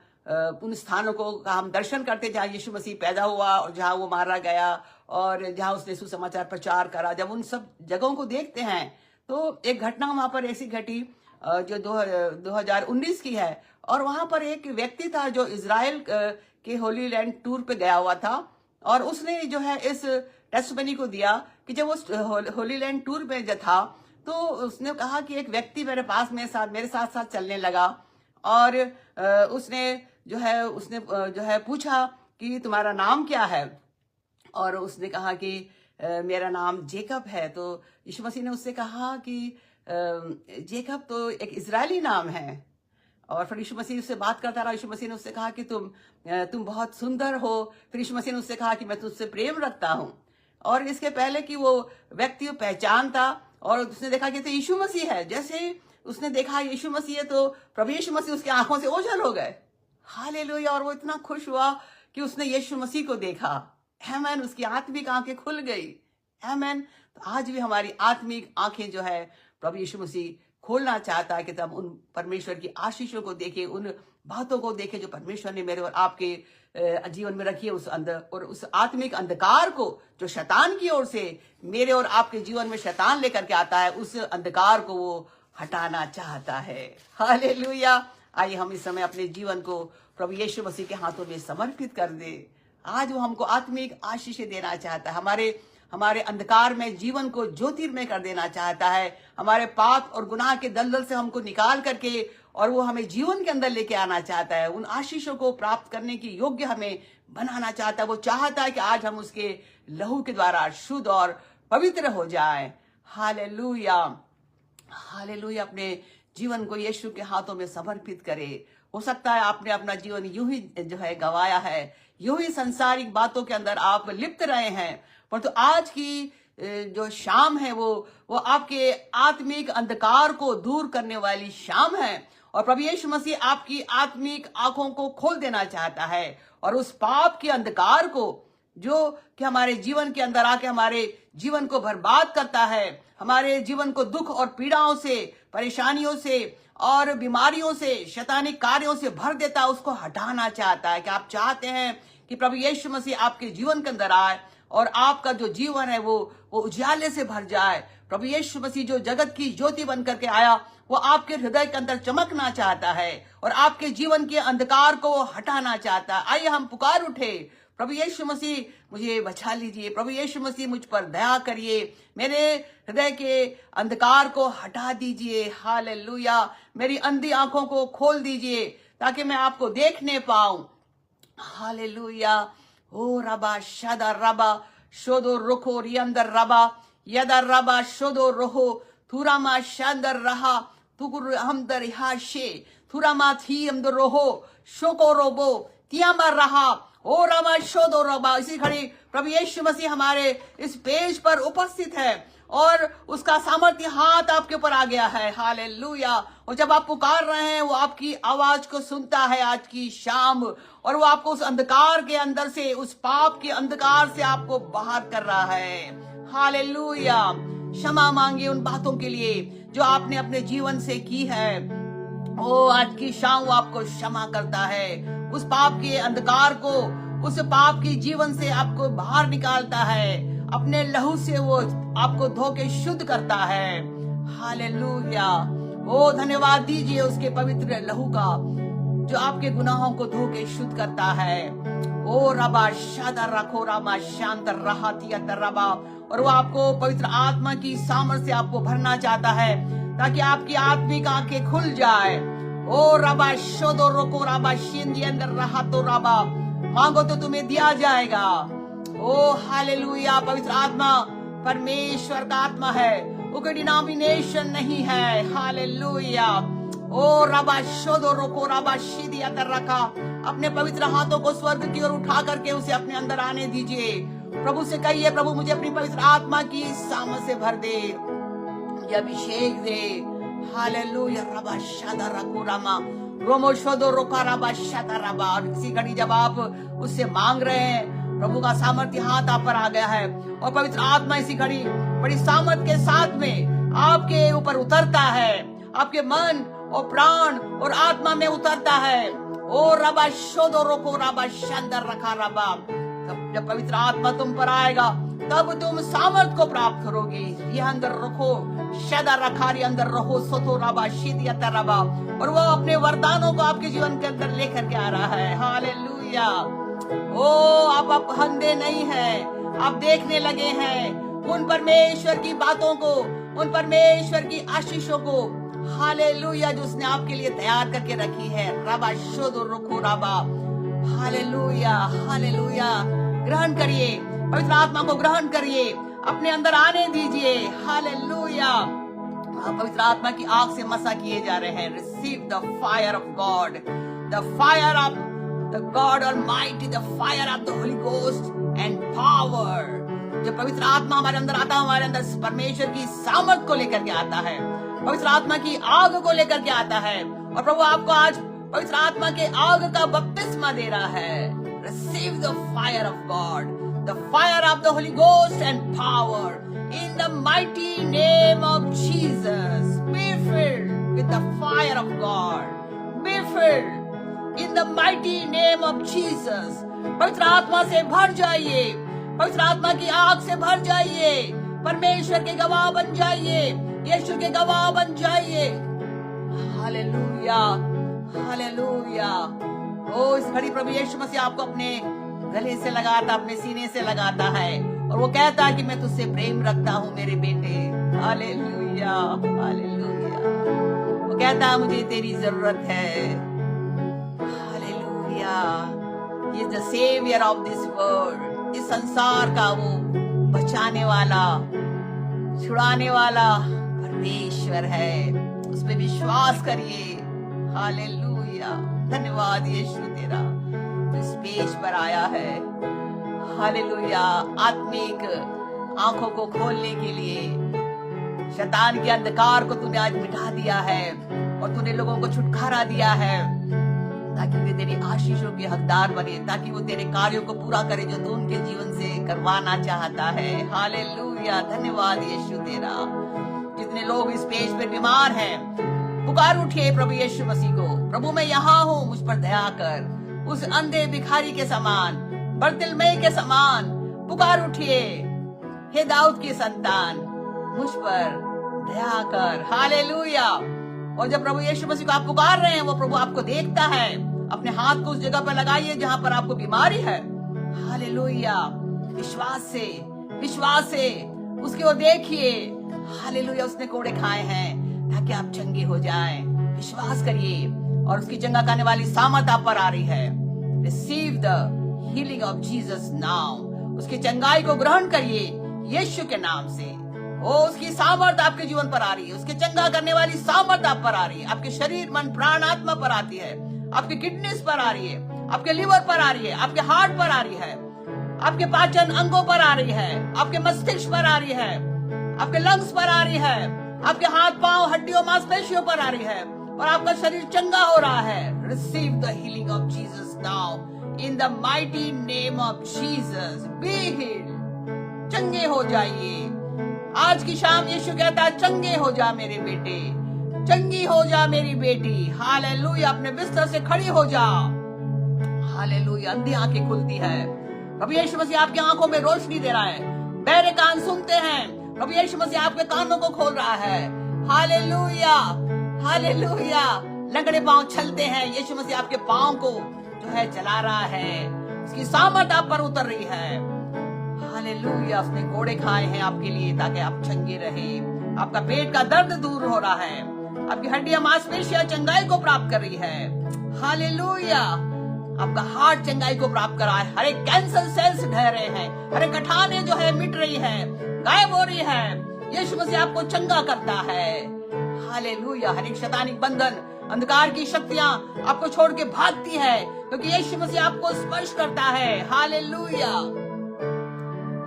उन स्थानों को का हम दर्शन करते जहाँ यीशु मसीह पैदा हुआ और जहाँ वो मारा गया और जहाँ उसने सुसमाचार प्रचार करा, जब उन सब जगहों को देखते हैं तो एक घटना वहां पर ऐसी घटी जो 2019 की है। और वहां पर एक व्यक्ति था जो इज़राइल के होली लैंड टूर पे गया हुआ था और उसने जो है इस टेस्टमनी को दिया कि जब वो होली लैंड टूर पे जो था तो उसने कहा कि एक व्यक्ति मेरे पास मेरे साथ चलने लगा और उसने जो है पूछा कि तुम्हारा नाम क्या है? और उसने कहा कि मेरा नाम जेकब है। तो यीशु मसीह ने उससे कहा कि जेकब तो एक इजरायली नाम है। और फिर यीशु मसीह उससे बात करता रहा। यीशु मसीह ने उससे कहा कि तुम बहुत सुंदर हो। फिर यीशु मसीह ने उससे कहा कि मैं तुझसे प्रेम रखता हूं। और इसके पहले कि वो व्यक्ति को पहचानता और उसने देखा कि तो यीशु मसीह है। जैसे ही उसने देखा यीशु मसीह है तो प्रभु यीशु मसीह उसकी आंखों से ओझल हो गए। हालेलुया। और वो इतना खुश हुआ कि उसने यीशु मसीह को देखा। आमीन। उसकी आत्मिक आंखें खुल गई। आमीन। तो आज भी हमारी आत्मिक आंखें जो है प्रभु यीशु मसीह खोलना चाहता है कि तब उन परमेश्वर की आशीषों को देखें, उन बातों को देखें जो परमेश्वर ने मेरे और आपके जीवन में रखी है, उस अंदर और उस आत्मिक अंधकार को जो शैतान की ओर से मेरे और आपके जीवन में शैतान लेकर के आता है, उस अंधकार को वो हटाना चाहता है। हालेलुया। आइए हम इस समय अपने जीवन को प्रभु यीशु मसीह के हाथों में समर्पित कर दे। आज वो हमको आत्मिक आशीष देना चाहता है, हमारे अंधकार में जीवन को ज्योतिर्मय कर देना चाहता है, हमारे पाप और गुनाह के दलदल से हमको निकाल करके और वो हमें जीवन के अंदर लेके आना चाहता है। उन आशीषों को प्राप्त करने की योग्य हमें बनाना चाहता है। वो चाहता है कि आज हम उसके लहू के द्वारा शुद्ध और पवित्र हो जाए। हालेलुया। हालेलुया। अपने जीवन को यीशु के हाथों में समर्पित करे। हो सकता है आपने अपना जीवन यूं ही जो है गवाया है, यूं ही सांसारिक बातों के अंदर आप लिप्त रहे हैं, परंतु आज की जो शाम है वो आपके आत्मिक अंधकार को दूर करने वाली शाम है। और प्रभु यीशु मसीह आपकी आत्मिक आंखों को खोल देना चाहता है और उस पाप के अंधकार को जो कि हमारे जीवन के अंदर आके हमारे जीवन को बर्बाद करता है, हमारे जीवन को दुख और पीड़ाओं से, परेशानियों से और बीमारियों से, शैतानिक कार्यों से भर देता, उसको हटाना चाहता है। कि आप चाहते हैं कि प्रभु यीशु मसीह आपके जीवन के अंदर आए और आपका जो जीवन है वो उजाले से भर जाए। प्रभु यीशु मसीह जो जगत की ज्योति बन करके आया वो आपके हृदय के अंदर चमकना चाहता है और आपके जीवन के अंधकार को हटाना चाहता है। आइए हम पुकार उठे, प्रभु यीशु मसीह मुझे बचा लीजिए, प्रभु यीशु मसीह मुझ पर दया करिए, मेरे हृदय के अंधकार को हटा दीजिए। हालेलुया। मेरी अंधी आंखों को खोल दीजिए ताकि मैं आपको देखने पाऊं। हालेलुया। ओ रबा शदा रबा शोदो रुखो रियंदर रबा यदा रबा शोदो रोहो थुरामा शांदर रहा तुकुर हमदर हाशे थुरामा थी हमदर रोहो शोको रोबो तियामा रहा ओ रमा शोदो रबा। इसी घड़ी प्रभु यीशु मसीह हमारे इस पेज पर उपस्थित है और उसका सामर्थ्य हाथ आपके ऊपर आ गया है। हालेलुया। और जब आप पुकार रहे हैं वो आपकी आवाज को सुनता है आज की शाम और वो आपको उस अंधकार के अंदर से, उस पाप के अंधकार से आपको बाहर कर रहा है। हालेलुया। क्षमा मांगिए उन बातों के लिए जो आपने अपने जीवन से की है। ओ आज की शाम वो आपको क्षमा करता है। उस पाप के अंधकार को, उस पाप के जीवन से आपको बाहर निकालता है। अपने लहू से वो आपको धो के शुद्ध करता है। हालेलुया। ओ धन्यवाद दीजिए उसके पवित्र लहू का जो आपके गुनाहों को धो के शुद्ध करता है। ओ रबा शादा रखो रामा शांत रहातिया रबा। और वो आपको पवित्र आत्मा की सामर्थ्य से आपको भरना चाहता है, ताकि आपकी आत्मिक आंखें खुल जाए। ओ रबा शोदो रोको रबा शिंदी अंदर रहा तो रबा, मांगो तो तुम्हें दिया जाएगा। ओ हालेलुया। पवित्र आत्मा परमेश्वर का आत्मा है, वो कोई डिनोमिनेशन नहीं है। हालेलुया। ओ रबा शोदो रोको रबा शिदी अंदर रखा, अपने पवित्र हाथों को स्वर्ग की ओर उठा करके उसे अपने अंदर आने दीजिए। प्रभु से कहिए, प्रभु मुझे अपनी पवित्र आत्मा की सामर्थ से भर दे, मुझे अभिषेक दे। हालेलुया। रबा शादा रखो रामा रोमो शोदो रोका रबा शादा रबा। और इसी घड़ी जब आप उससे मांग रहे हैं, प्रभु का सामर्थ्य हाथ आप पर आ गया है, और पवित्र आत्मा इसी घड़ी बड़ी सामर्थ के साथ में आपके ऊपर उतरता है, आपके मन और प्राण और आत्मा में उतरता है। ओ रबा शोदो रोको रबा शानदार रखा रबा। जब पवित्र आत्मा तुम पर आएगा, तब तुम सामर्थ को प्राप्त करोगे। ये अंदर रखो शदा रखारी अंदर रहो सोतो रबा शीदियता रबा, और वो अपने वरदानों को आपके जीवन के अंदर लेकर के आ रहा है। हालेलुया। ओ आप अंधे नहीं हैं, आप देखने लगे हैं उन परमेश्वर की बातों को, उन परमेश्वर की आशीषों को। हालेलुया, जो उसने आपके लिए तैयार करके रखी है। रबा शोदो रुखो रबा। Hallelujah hallelujah. ग्रहण करिए, पवित्र आत्मा को ग्रहण करिए, अपने अंदर आने दीजिए। हालेलुया। पवित्र आत्मा की आग से मसा किए जा रहे हैं। Receive the fire of God, the fire of the God almighty, the fire of the Holi ghost and power. जब पवित्र आत्मा हमारे अंदर आता है, हमारे अंदर परमेश्वर की सामर्थ को लेकर के आता है, पवित्र आत्मा की आग को लेकर के आता है। और प्रभु आपको आज पवित्र आत्मा के आग का बपतिस्मा दे रहा है। Receive the fire of God, the fire of the Holy Ghost and power, in the mighty name of Jesus. Be filled with the fire of God. Be filled in the mighty name of Jesus. पवित्र आत्मा से भर जाइए, पवित्र आत्मा की आग से भर जाइए, परमेश्वर के गवाह बन जाइए, यीशु के गवाह बन जाइए। Hallelujah hallelujah. ओ इस घड़ी प्रभु यीशु मसीह आपको अपने गले से लगाता, अपने सीने से लगाता है, और वो कहता है कि मैं तुझसे प्रेम रखता हूँ मेरे बेटे। Hallelujah hallelujah. वो कहता है मुझे तेरी जरूरत है। Hallelujah. He is the savior of this world, इस संसार का वो बचाने वाला, छुड़ाने वाला परमेश्वर है। उस पे विश्वास करिए। हालेलुया। धन्यवाद यीशु तेरा, तू इस पेज पर आया है। हालेलुया। आत्मिक आंखों को खोलने के लिए शैतान के अंधकार को तूने आज मिटा दिया है, और तूने लोगों को छुटकारा दिया है, ताकि वे तेरी आशीषों के हकदार बने, ताकि वो तेरे कार्यों को पूरा करे जो तू उनके जीवन से करवाना चाहता है। हालेलुया। धन्यवाद यीशु तेरा। जितने लोग इस पेज पर बीमार हैं, पुकार उठिए प्रभु यीशु मसीह को, प्रभु मैं यहाँ हूँ, मुझ पर दया कर। उस अंधे भिखारी के समान, बर्तिलमै के समान पुकार उठिए। हे दाऊद की संतान, मुझ पर दया कर। हालेलुया। और जब प्रभु यीशु मसीह को आप पुकार रहे हैं, वो प्रभु आपको देखता है। अपने हाथ को उस जगह पर लगाइए जहां पर आपको बीमारी है। हालेलुया। विश्वास से उसकी ओर देखिए। हालेलुया। उसने कोड़े खाए हैं ताकि आप चंगे हो जाएं। विश्वास करिए, और उसकी चंगा करने वाली सामर्थ आप पर आ रही है। Receive the healing of Jesus now. उसकी चंगाई को ग्रहण करिए यीशु के नाम से। ओ उसकी सामर्थ आपके जीवन पर आ रही है, उसके चंगा करने वाली सामर्थ आप पर आ रही है। आपके शरीर मन प्राण आत्मा पर आती है, आपके किडनीज पर आ रही है, आपके लिवर पर आ रही है, आपके हार्ट पर आ रही है, आपके पाचन अंगों पर आ रही है, आपके मस्तिष्क पर आ रही है, आपके लंग्स पर आ रही है, आपके हाथ पांव हड्डियों मांसपेशियों पर आ रही है, और आपका शरीर चंगा हो रहा है। Receive the healing of Jesus now in the mighty name of Jesus. Be healed. चंगे हो जाइए। आज की शाम यीशु कहता है चंगे हो जा मेरे बेटे, चंगी हो जा मेरी बेटी। हालेलुया। अपने बिस्तर से खड़ी हो जा। हालेलुया। अंधी आंखें खुलती है। प्रभु यीशु मसीह आपकी आंखों में रोशनी दे रहा है। बहरे कान सुनते हैं। प्रभु यीशु मसीह आपके कानों को खोल रहा है। Hallelujah hallelujah. लंगड़े पांव चलते हैं। यीशु मसीह आपके पांव को जो है चला रहा है। उसकी सामर्थ आप पर उतर रही है। हालेलुया, उसने कोड़े खाए हैं आपके लिए ताकि आप चंगे रहे। आपका पेट का दर्द दूर हो रहा है, आपकी हड्डियां मांसपेशियां चंगाई को प्राप्त कर रही है। हालेलुया, आपका हार्ट चंगाई को प्राप्त कर रहा है। हर एक कैंसर सेल्स ढह रहे हैं, हर एक गठाने जो है मिट रही है, गायब हो रही है। यीशु मसीह आपको चंगा करता है। हालेलुया, हर एक शैतानिक बंधन, अंधकार की शक्तियां आपको छोड़ के भागती है, क्योंकि यीशु मसीह आपको स्पर्श करता है। हालेलुया,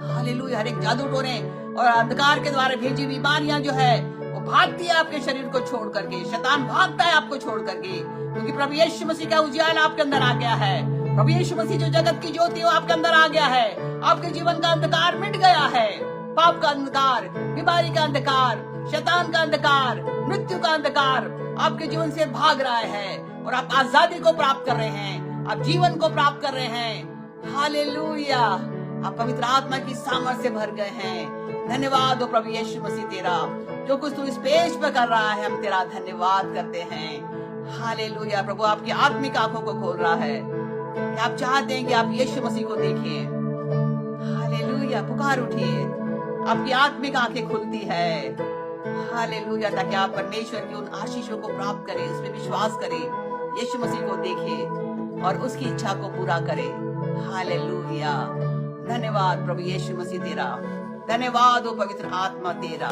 हालेलुया, हर एक जादू टोने और अंधकार के द्वारा भेजी बीमारियां जो है वो भागती है आपके शरीर को छोड़ करके। शैतान भागता है आपको छोड़ करके, क्योंकि प्रभु यीशु मसीह का उजियाला आपके अंदर आ गया है। प्रभु यीशु मसीह जो जगत की ज्योति है वो आपके अंदर आ गया है। आपके जीवन का अंधकार मिट गया है। पाप का अंधकार, बीमारी का अंधकार, शैतान का अंधकार, मृत्यु का अंधकार आपके जीवन से भाग रहा है और आप आजादी को प्राप्त कर रहे हैं, आप जीवन को प्राप्त कर रहे हैं। हालेलुया, आप पवित्र आत्मा की सामर्थ से भर गए हैं। धन्यवाद हो प्रभु यीशु मसीह तेरा, जो कुछ तू इस पेज पर कर रहा है, हम तेरा धन्यवाद करते हैं। हालेलुया, प्रभु आपकी आत्मिक आंखों को खोल रहा है कि आप चाहते हैं कि आप यीशु मसीह को देखें। हालेलुया, पुकार उठिए, आपकी आत्मिक आंखें खुलती है। हालेलुया, ताकि आप परमेश्वर की उन आशीषों को प्राप्त करें, उस पर विश्वास करें, यीशु मसीह को देखें और उसकी इच्छा को पूरा करें। हालेलुया, धन्यवाद प्रभु यीशु मसीह तेरा, धन्यवाद हो पवित्र आत्मा तेरा।